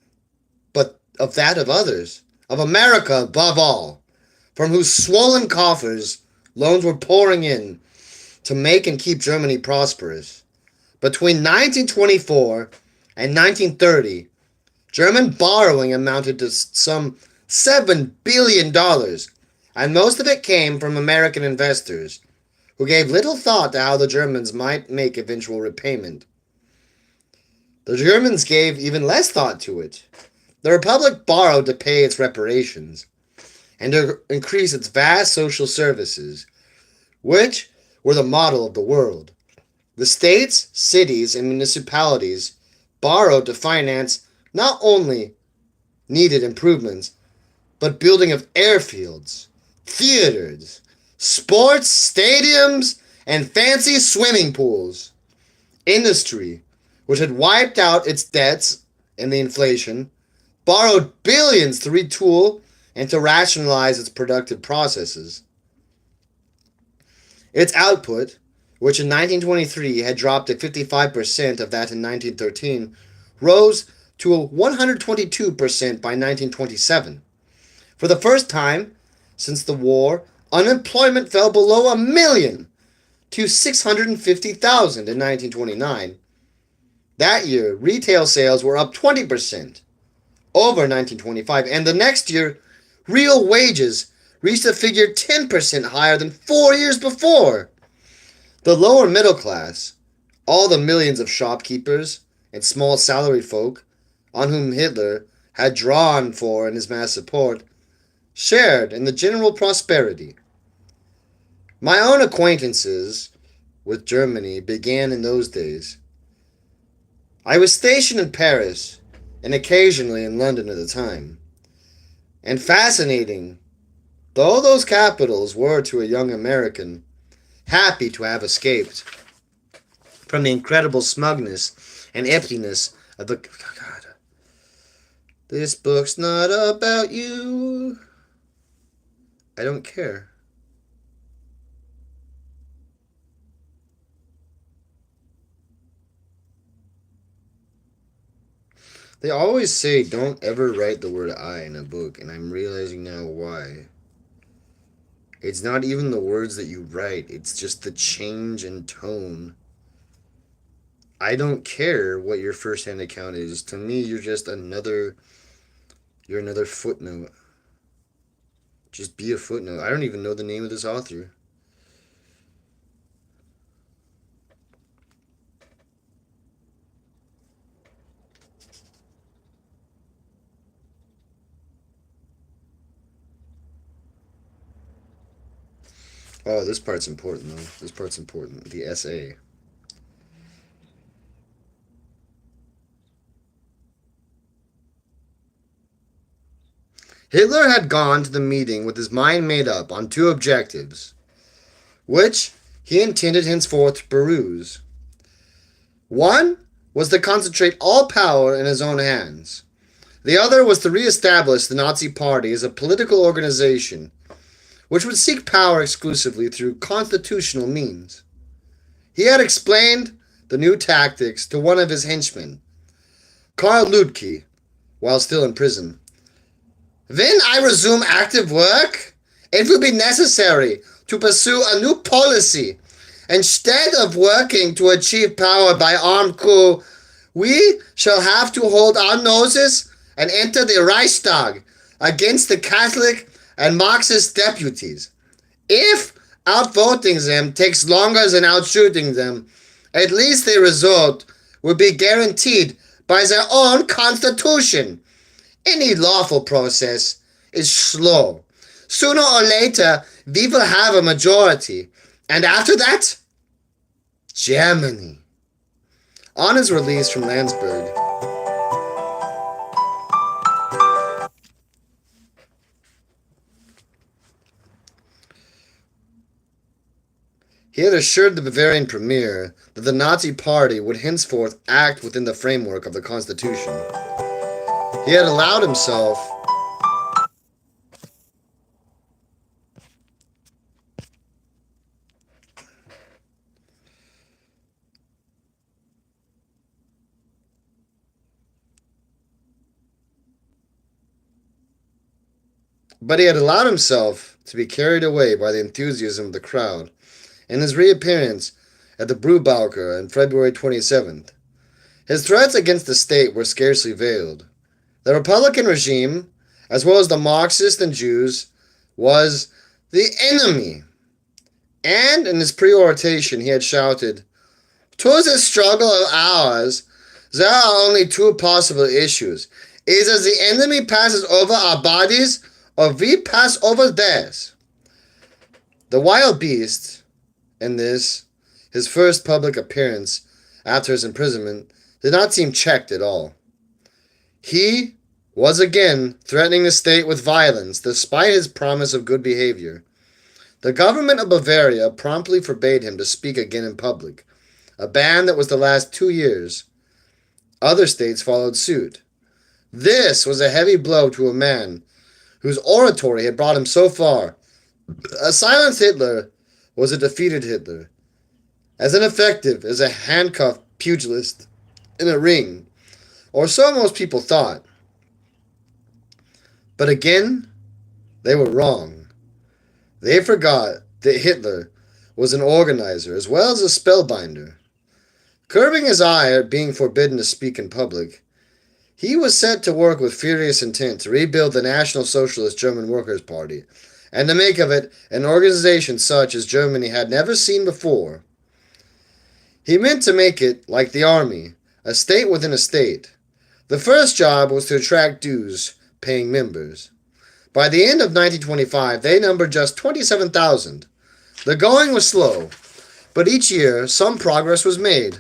but of that of others, of America above all, from whose swollen coffers loans were pouring in to make and keep Germany prosperous. Between 1924 and 1930, German borrowing amounted to some $7 billion, and most of it came from American investors, who gave little thought to how the Germans might make eventual repayment. The Germans gave even less thought to it. The Republic borrowed to pay its reparations and to increase its vast social services, which were the model of the world. The states, cities, and municipalities borrowed to finance not only needed improvements, but building of airfields, theaters, sports stadiums, and fancy swimming pools. Industry, which had wiped out its debts in the inflation, borrowed billions to retool and to rationalize its productive processes. Its output, which in 1923 had dropped to 55% of that in 1913, rose to 122% by 1927. For the first time since the war, unemployment fell below 1 million to 650,000 in 1929. That year, retail sales were up 20% over 1925, and the next year, real wages reached a figure 10% higher than 4 years before. The lower middle class, all the millions of shopkeepers and small salaried folk on whom Hitler had drawn for in his mass support, shared in the general prosperity. My own acquaintances with Germany began in those days. I was stationed in Paris and occasionally in London at the time, and fascinating though those capitals were to a young American, happy to have escaped from the incredible smugness and emptiness of the. God, this book's not about you. I don't care. They always say don't ever write the word I in a book, and I'm realizing now why. It's not even the words that you write, it's just the change in tone. I don't care what your first hand account is. To me, you're another footnote. Just be a footnote. I don't even know the name of this author. Oh, this part's important, though. This part's important. The essay. Hitler had gone to the meeting with his mind made up on two objectives, which he intended henceforth to peruse. One was to concentrate all power in his own hands. The other was to re-establish the Nazi Party as a political organization which would seek power exclusively through constitutional means. He had explained the new tactics to one of his henchmen, Karl Lüdke, while still in prison. When I resume active work, it will be necessary to pursue a new policy. Instead of working to achieve power by armed coup, we shall have to hold our noses and enter the Reichstag against the Catholic and Marxist deputies. If outvoting them takes longer than outshooting them, at least the result will be guaranteed by their own constitution. Any lawful process is slow. Sooner or later, we will have a majority. And after that, Germany. On his release from Landsberg, he had assured the Bavarian premier that the Nazi Party would henceforth act within the framework of the Constitution. He had allowed himself to be carried away by the enthusiasm of the crowd in his reappearance at the Brubacher on February 27th. His threats against the state were scarcely veiled. The Republican regime, as well as the Marxists and Jews, was the enemy. And in his peroration he had shouted, "To this struggle of ours, there are only two possible issues. Either the enemy passes over our bodies, or we pass over theirs." The wild beast, in this, his first public appearance after his imprisonment, did not seem checked at all. He was again threatening the state with violence despite his promise of good behavior. The government of Bavaria promptly forbade him to speak again in public, a ban that was to last 2 years. Other states followed suit. This was a heavy blow to a man whose oratory had brought him so far. A silenced Hitler was a defeated Hitler, as ineffective as a handcuffed pugilist in a ring, or so most people thought. But again, they were wrong. They forgot that Hitler was an organizer as well as a spellbinder. Curbing his ire at being forbidden to speak in public, he was set to work with furious intent to rebuild the National Socialist German Workers' Party and to make of it an organization such as Germany had never seen before. He meant to make it, like the army, a state within a state, The first job was to attract dues-paying members. By the end of 1925, they numbered just 27,000. The going was slow, but each year some progress was made.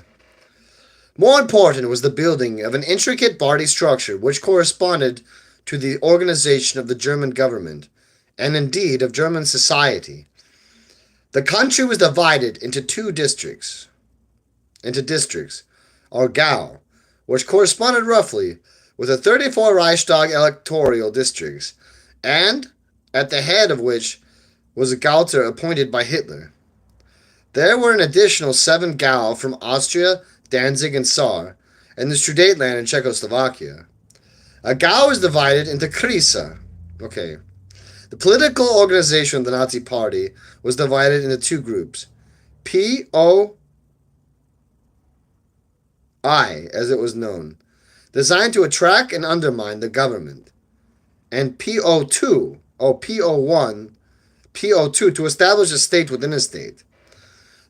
More important was the building of an intricate party structure which corresponded to the organization of the German government, and indeed of German society. The country was divided into districts, or Gau, which corresponded roughly with the 34 Reichstag electoral districts, and at the head of which was a Gauleiter appointed by Hitler. There were an additional 7 Gau from Austria, Danzig, and Saar, and the Sudetenland in Czechoslovakia. A Gau was divided into Krysa. Okay. The political organization of the Nazi Party was divided into 2 groups. POI, as it was known, designed to attract and undermine the government, and PO2, or PO2 to establish a state within a state.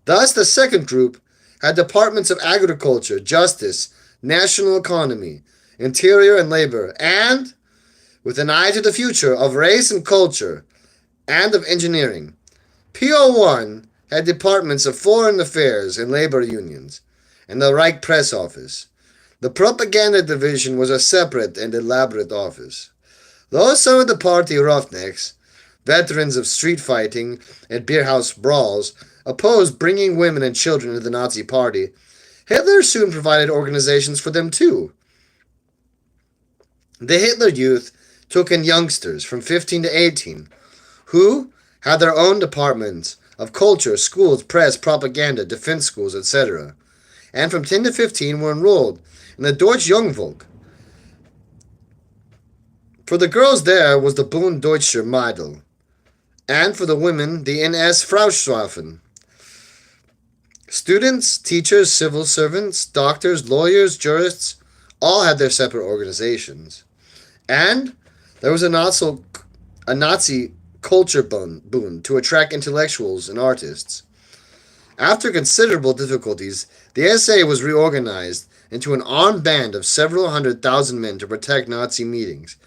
Thus, the second group had departments of agriculture, justice, national economy, interior and labor, and, with an eye to the future, of race and culture, and of engineering. PO1 had departments of foreign affairs and labor unions, and the Reich Press Office. The propaganda division was a separate and elaborate office. Though some of the party roughnecks, veterans of street fighting and beerhouse brawls, opposed bringing women and children into the Nazi Party, Hitler soon provided organizations for them too. The Hitler Youth took in youngsters from 15 to 18, who had their own departments of culture, schools, press, propaganda, defense schools, etc., and from 10 to 15 were enrolled in the Deutsche Jungvolk. For the girls there was the Bund Deutscher Mädel, and for the women the NS Frauenstreifen. Students, teachers, civil servants, doctors, lawyers, jurists, all had their separate organizations. And there was a Nazi culture boon to attract intellectuals and artists. After considerable difficulties, the SA was reorganized into an armed band of several 100,000 men to protect Nazi meetings,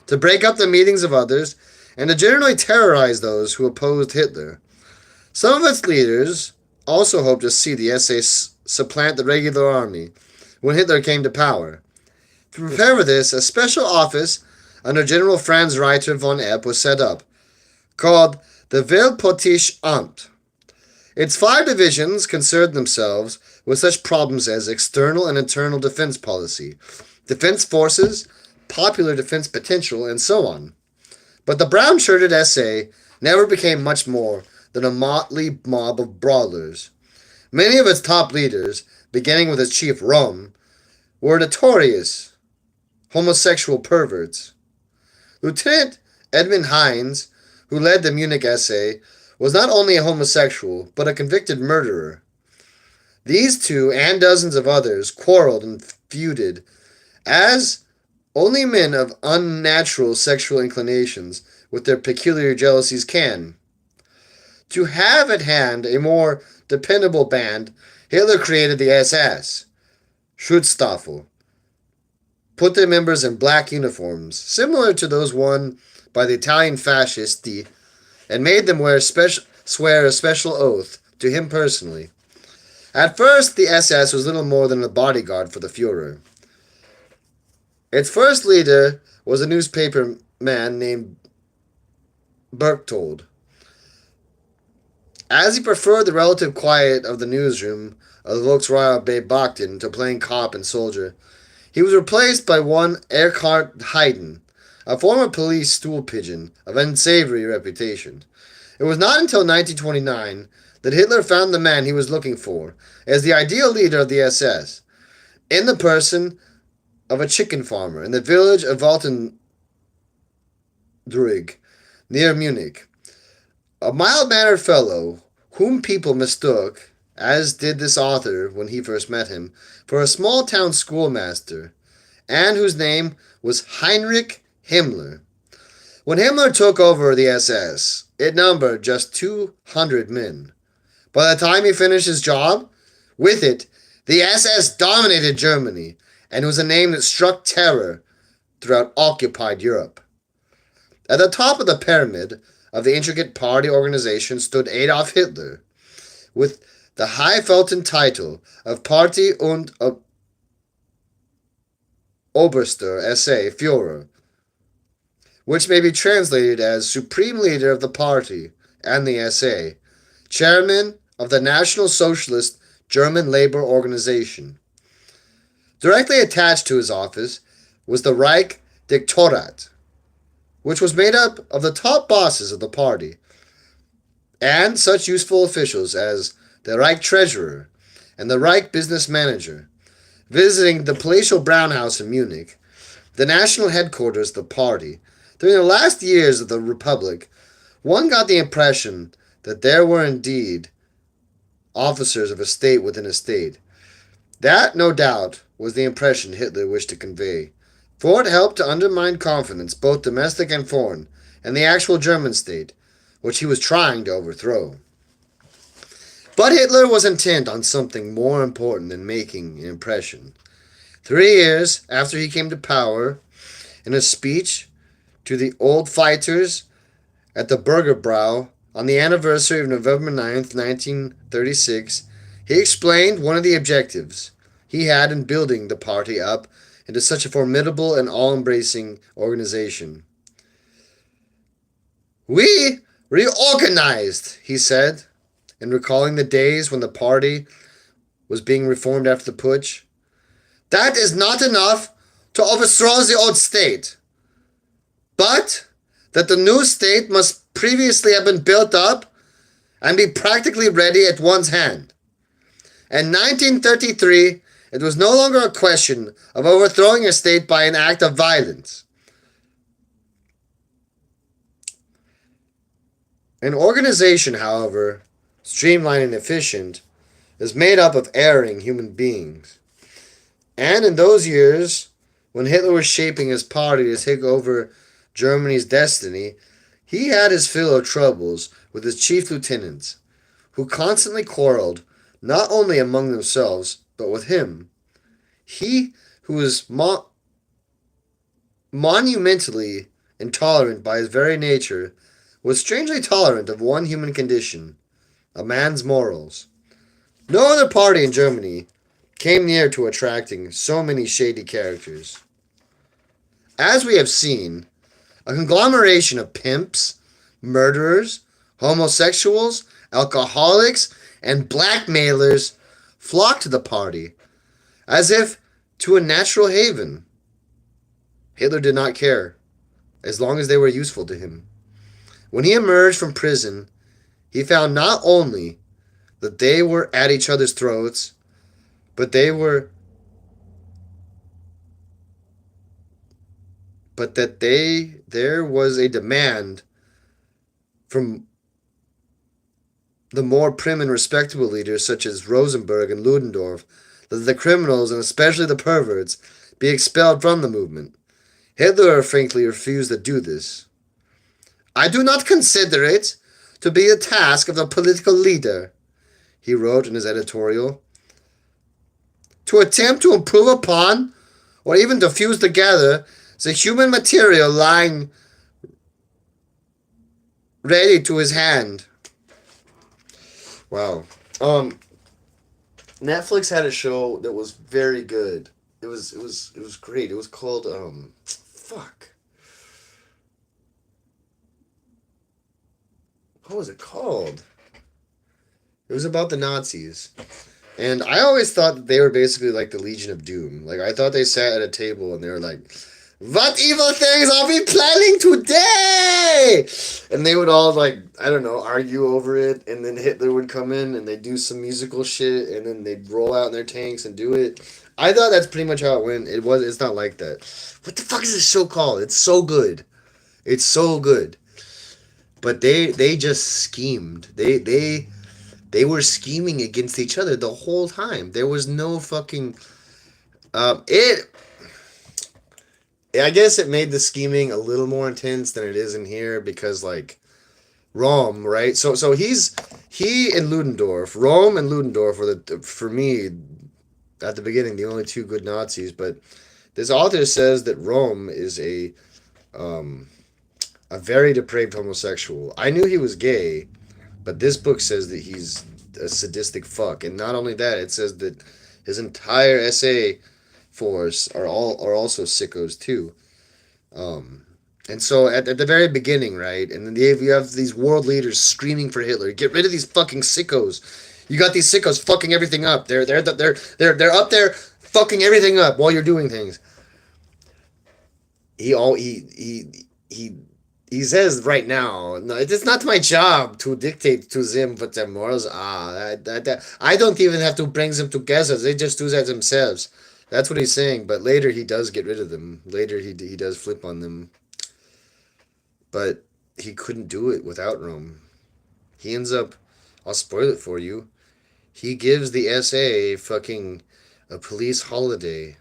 to break up the meetings of others, and to generally terrorize those who opposed Hitler. Some of its leaders also hoped to see the SA supplant the regular army when Hitler came to power. To prepare for this, a special office under General Franz Reiter von Epp was set up, called the Weltpolitische Amt. Its 5 divisions concerned themselves with such problems as external and internal defense policy, defense forces, popular defense potential, and so on. But the brown-shirted SA never became much more than a motley mob of brawlers. Many of its top leaders, beginning with its chief Röhm, were notorious homosexual perverts. Lieutenant Edmund Heinz, who led the Munich SA, was not only a homosexual, but a convicted murderer. These two and dozens of others quarreled and feuded, as only men of unnatural sexual inclinations with their peculiar jealousies can. To have at hand a more dependable band, Hitler created the SS, Schutzstaffel, put their members in black uniforms, similar to those worn by the Italian fascisti, and made them swear a special oath to him personally. At first, the SS was little more than a bodyguard for the Führer. Its first leader was a newspaper man named Berchtold. As he preferred the relative quiet of the newsroom of the Volksrepublik Beobachten to playing cop and soldier, he was replaced by one Erhard Hayden, a former police stool pigeon of unsavory reputation. It was not until 1929 that Hitler found the man he was looking for as the ideal leader of the SS, in the person of a chicken farmer in the village of Waltendrug, near Munich. A mild-mannered fellow, whom people mistook, as did this author when he first met him, for a small-town schoolmaster, and whose name was Heinrich Himmler. When Himmler took over the SS, it numbered just 200 men. By the time he finished his job, with it, the SS dominated Germany, and it was a name that struck terror throughout occupied Europe. At the top of the pyramid of the intricate party organization stood Adolf Hitler, with the highfalutin title of Party und Oberster SA Führer, which may be translated as Supreme Leader of the Party and the SA, Chairman of the National Socialist German Labor Organization. Directly attached to his office was the Reich Diktorat, which was made up of the top bosses of the party and such useful officials as the Reich Treasurer and the Reich Business Manager. Visiting the palatial Brown House in Munich, the national headquarters of the party, during the last years of the Republic, one got the impression that there were indeed officers of a state within a state. That, no doubt, was the impression Hitler wished to convey, for it helped to undermine confidence, both domestic and foreign, in the actual German state, which he was trying to overthrow. But Hitler was intent on something more important than making an impression. 3 years after he came to power, in a speech to the old fighters at the Bürgerbrau on the anniversary of November 9th, 1936, he explained one of the objectives he had in building the party up into such a formidable and all-embracing organization. "We reorganized," he said, in recalling the days when the party was being reformed after the putsch. "That is not enough to overthrow the old state, but that the new state must previously have been built up and be practically ready at one's hand. In 1933, it was no longer a question of overthrowing a state by an act of violence. An organization, however, streamlined and efficient, is made up of erring human beings. And in those years, when Hitler was shaping his party to take over Germany's destiny, he had his fill of troubles with his chief lieutenants, who constantly quarreled not only among themselves, but with him. He, who was monumentally intolerant by his very nature, was strangely tolerant of one human condition, a man's morals. No other party in Germany came near to attracting so many shady characters. As we have seen, a conglomeration of pimps, murderers, homosexuals, alcoholics, and blackmailers flocked to the party, as if to a natural haven. Hitler did not care, as long as they were useful to him. When he emerged from prison, he found not only that they were at each other's throats, but that there was a demand from the more prim and respectable leaders such as Rosenberg and Ludendorff that the criminals, and especially the perverts, be expelled from the movement. Hitler frankly refused to do this. "I do not consider it to be the task of the political leader," he wrote in his editorial, "to attempt to improve upon or even to fuse together the human material lying ready to his hand." Wow. Netflix had a show that was very good. It was great. It was called what was it called? It was about the Nazis. And I always thought that they were basically like the Legion of Doom. Like, I thought they sat at a table and they were like, "What evil things are we planning today?" And they would all, like, I don't know, argue over it. And then Hitler would come in and they'd do some musical shit. And then they'd roll out in their tanks and do it. I thought that's pretty much how it went. It's not like that. What the fuck is this show called? It's so good. It's so good. But they just schemed. They were scheming against each other the whole time. There was no fucking... I guess it made the scheming a little more intense than it is in here because, like, Röhm, right? So he and Ludendorff, Röhm and Ludendorff were, for me, at the beginning, the only two good Nazis. But this author says that Rome is um, a very depraved homosexual. I knew he was gay, but this book says that he's a sadistic fuck, and not only that, it says that his entire SA force are also sickos too. Um, and so at the very beginning, right, and then you have these world leaders screaming for Hitler, get rid of these fucking sickos. You got these sickos fucking everything up. They're up there fucking everything up while you're doing things. He all he says right now, no, it's not my job to dictate to them what their morals are. I don't even have to bring them together. They just do that themselves. That's what he's saying. But later he does get rid of them. Later he does flip on them. But he couldn't do it without Rome. He ends up, I'll spoil it for you. He gives the SA fucking a police holiday.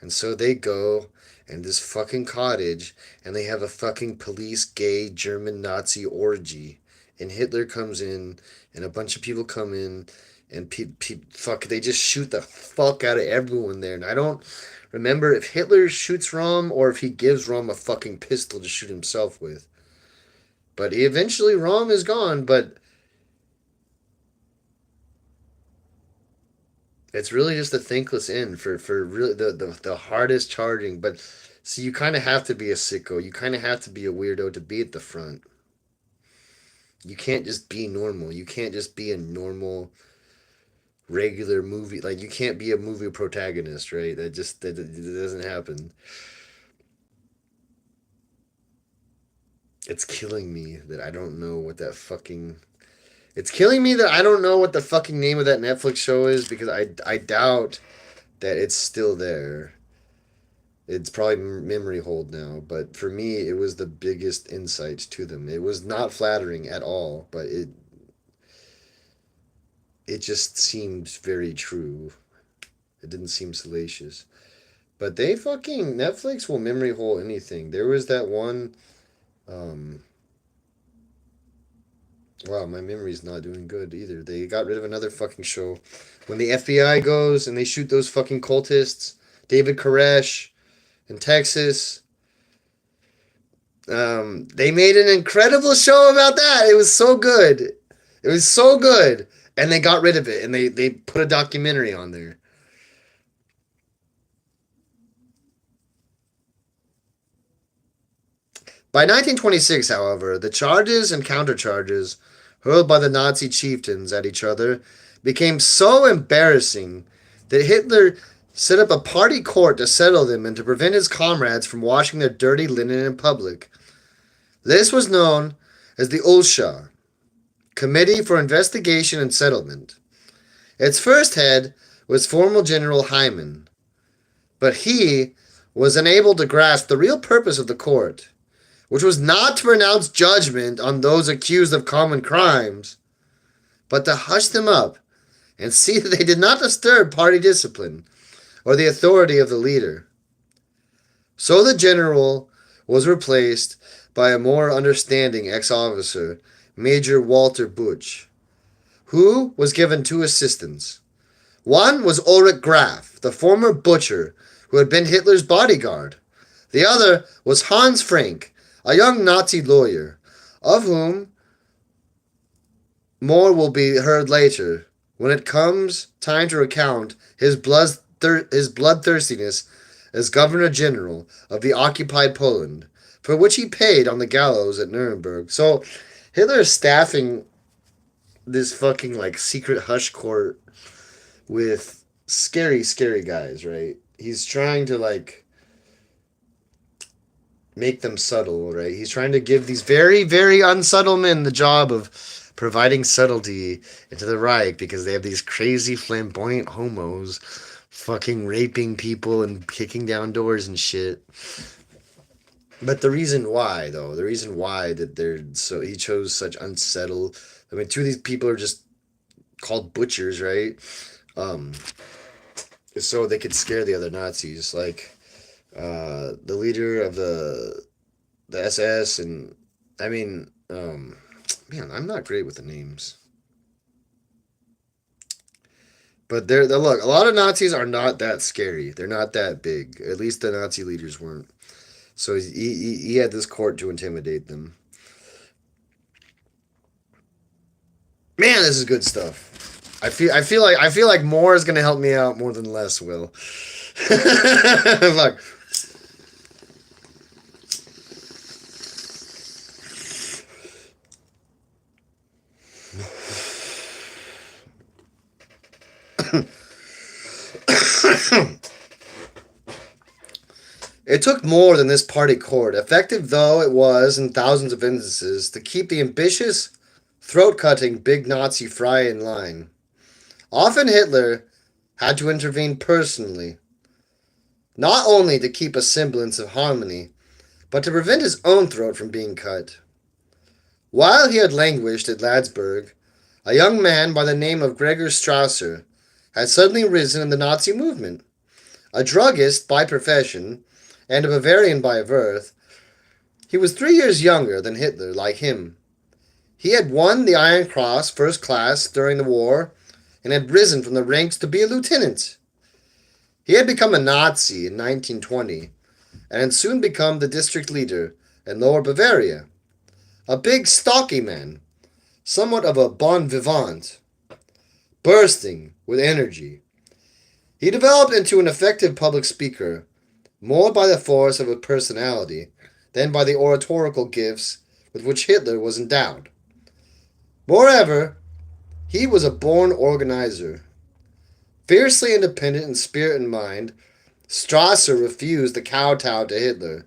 And so they go in this fucking cottage and they have a fucking police gay German Nazi orgy. And Hitler comes in and a bunch of people come in and fuck, they just shoot the fuck out of everyone there. And I don't remember if Hitler shoots Rom or if he gives Rom a fucking pistol to shoot himself with. But eventually Rom is gone, but it's really just a thankless end for really the hardest charging. But see, you kind of have to be a sicko. You kind of have to be a weirdo to be at the front. You can't just be normal. You can't just be a normal, regular movie. Like you can't be a movie protagonist, right? That doesn't happen. It's killing me that I don't know what that fucking. It's killing me that I don't know what the fucking name of that Netflix show is because I doubt that it's still there. It's probably memory hold now, but for me, it was the biggest insight to them. It was not flattering at all, but it just seemed very true. It didn't seem salacious. But they fucking Netflix will memory hole anything. There was that one. Um, wow, my memory's not doing good either. They got rid of another fucking show. When the FBI goes and they shoot those fucking cultists, David Koresh in Texas. They made an incredible show about that. It was so good. It was so good. And they got rid of it and they put a documentary on there. By 1926, however, the charges and countercharges hurled by the Nazi chieftains at each other became so embarrassing that Hitler set up a party court to settle them and to prevent his comrades from washing their dirty linen in public. This was known as the Ulscha, Committee for Investigation and Settlement. Its first head was former General Hyman, but he was unable to grasp the real purpose of the court, which was not to pronounce judgment on those accused of common crimes, but to hush them up and see that they did not disturb party discipline or the authority of the leader. So the general was replaced by a more understanding ex-officer, Major Walter Butch, who was given two assistants. One was Ulrich Graf, the former butcher who had been Hitler's bodyguard. The other was Hans Frank, a young Nazi lawyer, of whom more will be heard later when it comes time to recount his bloodthirstiness as Governor General of the occupied Poland, for which he paid on the gallows at Nuremberg. So Hitler is staffing this fucking like secret hush court with scary, scary guys, right? He's trying to like make them subtle, right? He's trying to give these very, very unsubtle men the job of providing subtlety into the Reich because they have these crazy flamboyant homos fucking raping people and kicking down doors and shit. But the reason why, though, the reason why that he chose such unsettled. I mean, two of these people are just called butchers, right? Um, so they could scare the other Nazis, like the leader of the SS, and I mean, man, I'm not great with the names. But they're look, a lot of Nazis are not that scary. They're not that big. At least the Nazi leaders weren't. So he had this court to intimidate them. Man, this is good stuff. I feel like more is gonna help me out more than less will. Look. It took more than this party court, effective though it was in thousands of instances, to keep the ambitious, throat-cutting big Nazi fry in line. Often Hitler had to intervene personally, not only to keep a semblance of harmony, but to prevent his own throat from being cut. While he had languished at Ladsberg, a young man by the name of Gregor Strasser had suddenly risen in the Nazi movement. A druggist by profession, and a Bavarian by birth, he was 3 years younger than Hitler, like him. He had won the Iron Cross First Class during the war, and had risen from the ranks to be a lieutenant. He had become a Nazi in 1920, and had soon become the district leader in Lower Bavaria. A big, stocky man, somewhat of a bon vivant, bursting with energy. He developed into an effective public speaker, more by the force of his personality than by the oratorical gifts with which Hitler was endowed. Moreover, he was a born organizer. Fiercely independent in spirit and mind, Strasser refused to kowtow to Hitler,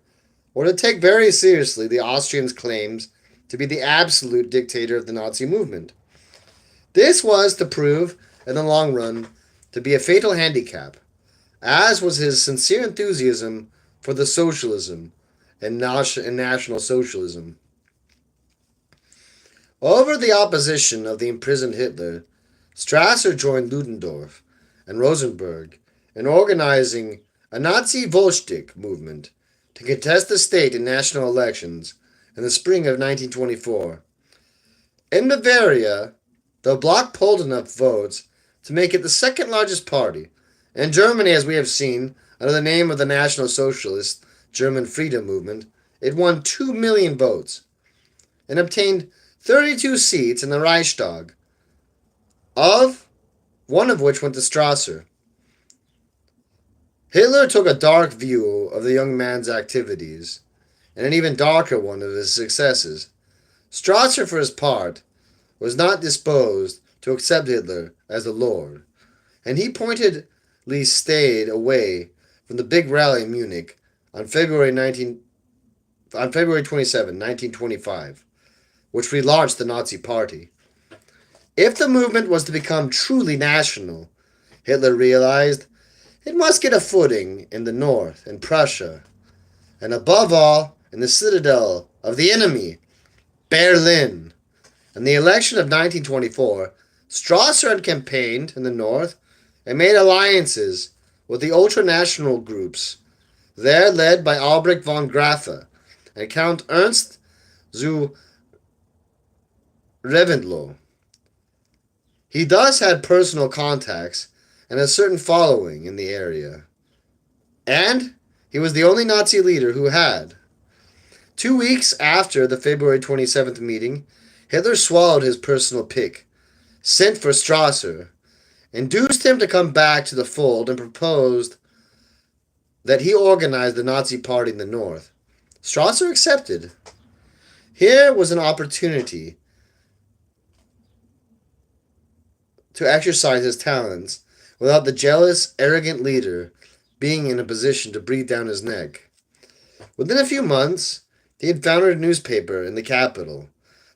or to take very seriously the Austrians' claims to be the absolute dictator of the Nazi movement. This was to prove, in the long run, to be a fatal handicap, as was his sincere enthusiasm for the socialism and National Socialism. Over the opposition of the imprisoned Hitler, Strasser joined Ludendorff and Rosenberg in organizing a Nazi Volksstimme movement to contest the state in national elections in the spring of 1924. In Bavaria, the bloc polled enough votes to make it the second largest party. In Germany, as we have seen, under the name of the National Socialist German Freedom Movement, it won 2 million votes and obtained 32 seats in the Reichstag, one of which went to Strasser. Hitler took a dark view of the young man's activities, and an even darker one of his successes. Strasser, for his part, was not disposed to accept Hitler as the Lord, and he pointedly stayed away from the big rally in Munich on February 27, 1925, which relaunched the Nazi Party. If the movement was to become truly national, Hitler realized it must get a footing in the north, in Prussia, and above all, in the citadel of the enemy, Berlin. In the election of 1924, Strasser had campaigned in the north and made alliances with the ultranational groups, there led by Albrecht von Graffe and Count Ernst zu Reventlow. He thus had personal contacts and a certain following in the area. And he was the only Nazi leader who had. 2 weeks after the February 27th meeting, Hitler swallowed his personal pick, sent for Strasser, induced him to come back to the fold, and proposed that he organize the Nazi Party in the north. Strasser accepted. Here was an opportunity to exercise his talents without the jealous, arrogant leader being in a position to breathe down his neck. Within a few months, he had founded a newspaper in the capital,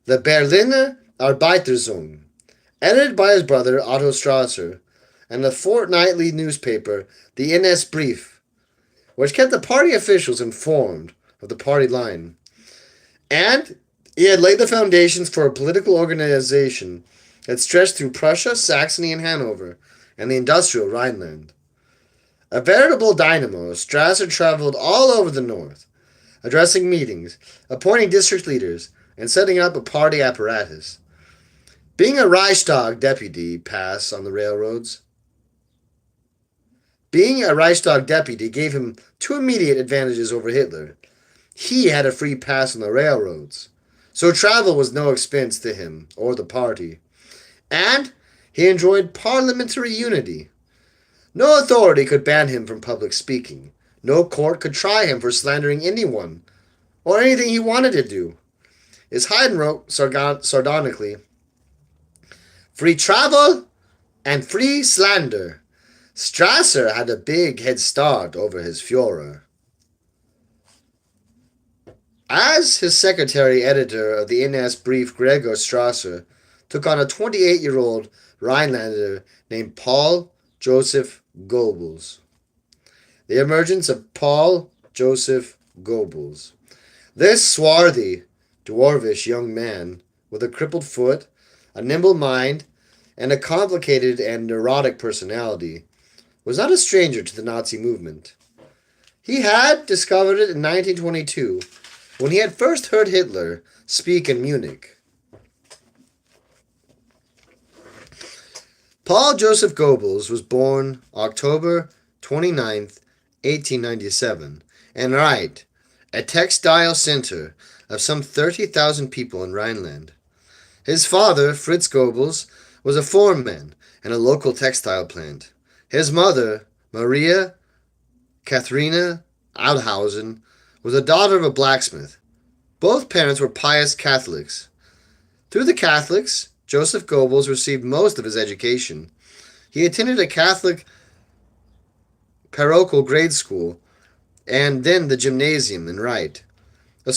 the Berliner Arbeiterzeitung, edited by his brother Otto Strasser, and the fortnightly newspaper, the NS Brief, which kept the party officials informed of the party line. And he had laid the foundations for a political organization that stretched through Prussia, Saxony, and Hanover, and the industrial Rhineland. A veritable dynamo, Strasser traveled all over the north, addressing meetings, appointing district leaders, and setting up a party apparatus. Being a Reichstag deputy pass on the railroads, Being a Reichstag deputy gave him two immediate advantages over Hitler. He had a free pass on the railroads, so travel was no expense to him or the party. And he enjoyed parliamentary unity. No authority could ban him from public speaking. No court could try him for slandering anyone or anything he wanted to do. As Haydn wrote sardonically, free travel and free slander. Strasser had a big head start over his Führer. As his secretary editor of the NS brief, Gregor Strasser took on a 28-year-old Rhinelander named Paul Joseph Goebbels. The emergence of Paul Joseph Goebbels. This swarthy, dwarfish young man with a crippled foot, a nimble mind, and a complicated and neurotic personality was not a stranger to the Nazi movement. He had discovered it in 1922 when he had first heard Hitler speak in Munich. Paul Joseph Goebbels was born October 29th, 1897, in Reit, a textile center of some 30,000 people in Rhineland. His father, Fritz Goebbels, was a foreman in a local textile plant. His mother, Maria Katharina Alhausen, was the daughter of a blacksmith. Both parents were pious Catholics. Through the Catholics, Joseph Goebbels received most of his education. He attended a Catholic parochial grade school and then the gymnasium in Reit. A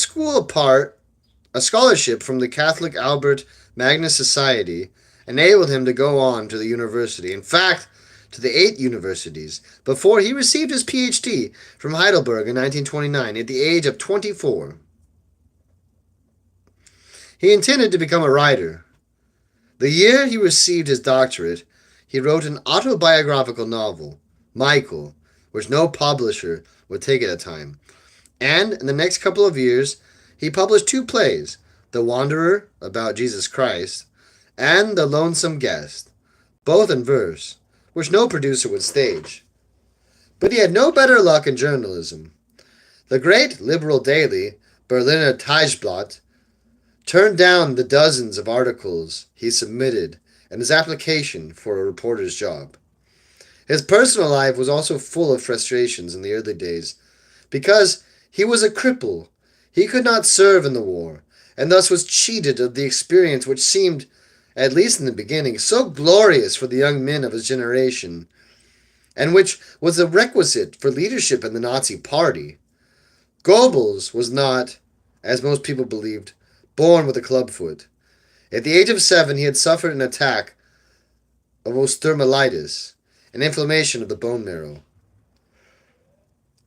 scholarship from the Catholic Albert Magnus Society enabled him to go on to the university. In fact, to the 8 universities, before he received his PhD from Heidelberg in 1929 at the age of 24. He intended to become a writer. The year he received his doctorate, he wrote an autobiographical novel, Michael, which no publisher would take at the time. And in the next couple of years, he published 2 plays, The Wanderer, about Jesus Christ, and The Lonesome Guest, both in verse, which no producer would stage. But he had no better luck in journalism. The great liberal daily, Berliner Tageblatt, turned down the dozens of articles he submitted in his application for a reporter's job. His personal life was also full of frustrations in the early days. Because he was a cripple, he could not serve in the war, and thus was cheated of the experience which seemed, at least in the beginning, so glorious for the young men of his generation, and which was a requisite for leadership in the Nazi Party. Goebbels was not, as most people believed, born with a clubfoot. At the age of 7, he had suffered an attack of osteomyelitis, an inflammation of the bone marrow.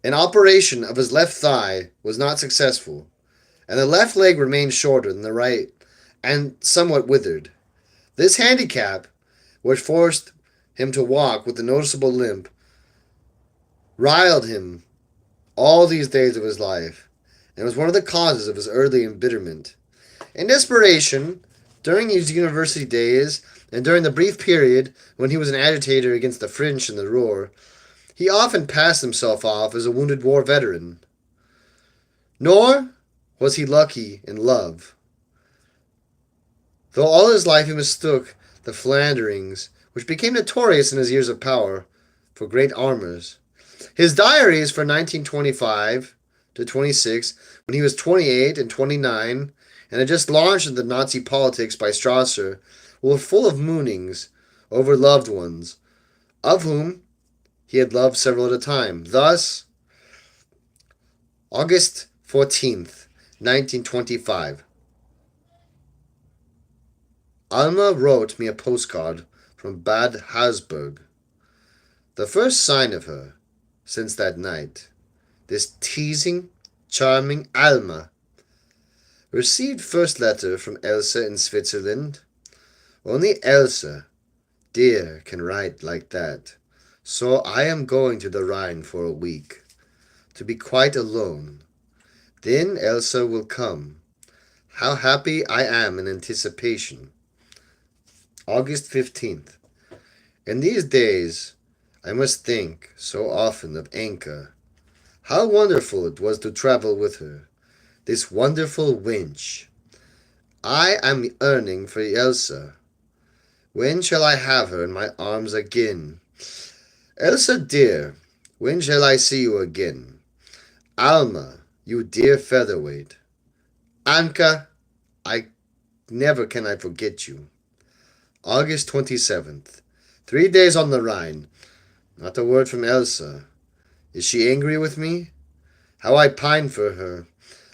An operation of his left thigh was not successful, and the left leg remained shorter than the right and somewhat withered. This handicap, which forced him to walk with a noticeable limp, riled him all these days of his life, and was one of the causes of his early embitterment. In desperation, during his university days, and during the brief period when he was an agitator against the French in the Ruhr, he often passed himself off as a wounded war veteran. Nor was he lucky in love. Though all his life he mistook the Flanderings, which became notorious in his years of power, for great armors. His diaries for 1925 to 26, when he was 28 and 29, and had just launched into Nazi politics by Strasser, were full of moonings over loved ones, of whom he had loved several at a time. Thus, August 14th, 1925. Alma wrote me a postcard from Bad Harzburg. The first sign of her since that night, this teasing, charming Alma. Received first letter from Elsa in Switzerland. Only Elsa, dear, can write like that. So I am going to the Rhine for a week, to be quite alone. Then Elsa will come. How happy I am in anticipation. August 15th. In these days, I must think so often of Anka. How wonderful it was to travel with her. This wonderful wench. I am yearning for Elsa. When shall I have her in my arms again? Elsa dear, when shall I see you again? Alma, you dear featherweight. Anka, I never can I forget you. August 27th. 3 days on the Rhine. Not a word from Elsa. Is she angry with me? How I pine for her.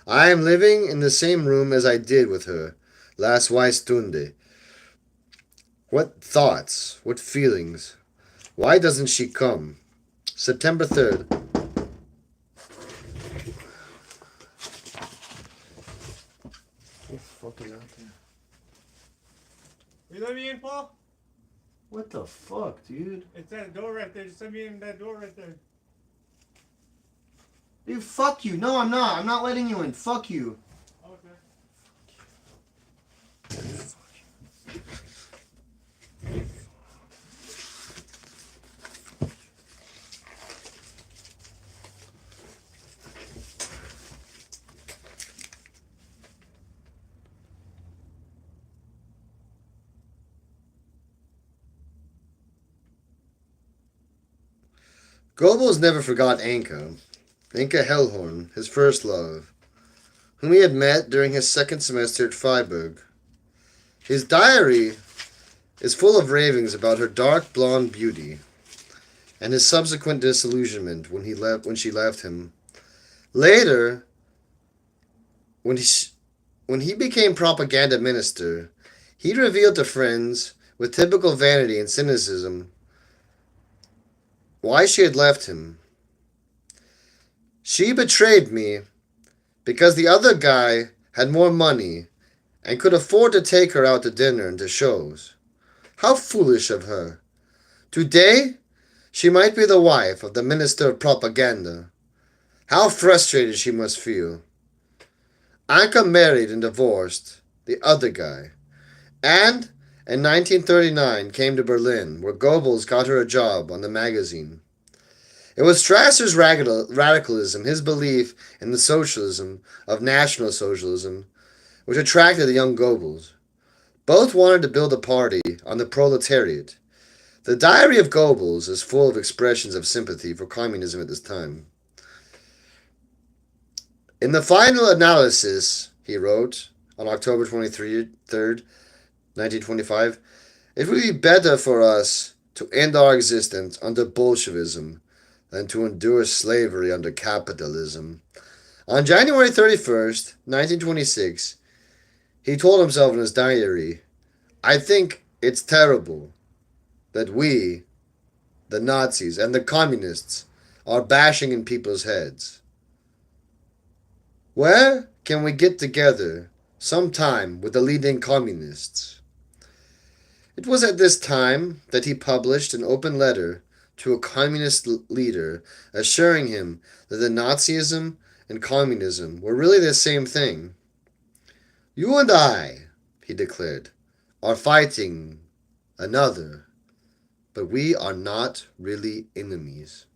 I am living in the same room as I did with her last Weistunde. What thoughts, what feelings? Why doesn't she come? September 3rd. What the fuck is out there? You let me in, Paul? What the fuck, dude? It's that door right there. Just let me in that door right there. Dude, fuck you. No, I'm not. I'm not letting you in. Fuck you. Okay. Goebbels never forgot Anka. Anka Hellhorn, his first love, whom he had met during his second semester at Freiburg. His diary is full of ravings about her dark blonde beauty and his subsequent disillusionment when she left him. Later, when he became propaganda minister, he revealed to friends, with typical vanity and cynicism, why she had left him. She betrayed me because the other guy had more money and could afford to take her out to dinner and to shows. How foolish of her. Today, she might be the wife of the Minister of Propaganda. How frustrated she must feel. Anka married and divorced the other guy, and in 1939 came to Berlin, where Goebbels got her a job on the magazine. It was Strasser's radicalism, his belief in the socialism of National Socialism, which attracted the young Goebbels. Both wanted to build a party on the proletariat. The diary of Goebbels is full of expressions of sympathy for communism at this time. In the final analysis, he wrote on October 23rd, 1925, it would be better for us to end our existence under Bolshevism than to endure slavery under capitalism. On January 31st, 1926, he told himself in his diary, I think it's terrible that we, the Nazis and the communists, are bashing in people's heads. Where can we get together sometime with the leading communists? It was at this time that he published an open letter to a communist leader assuring him that the Nazism and communism were really the same thing. You and I, he declared, are fighting another, but we are not really enemies.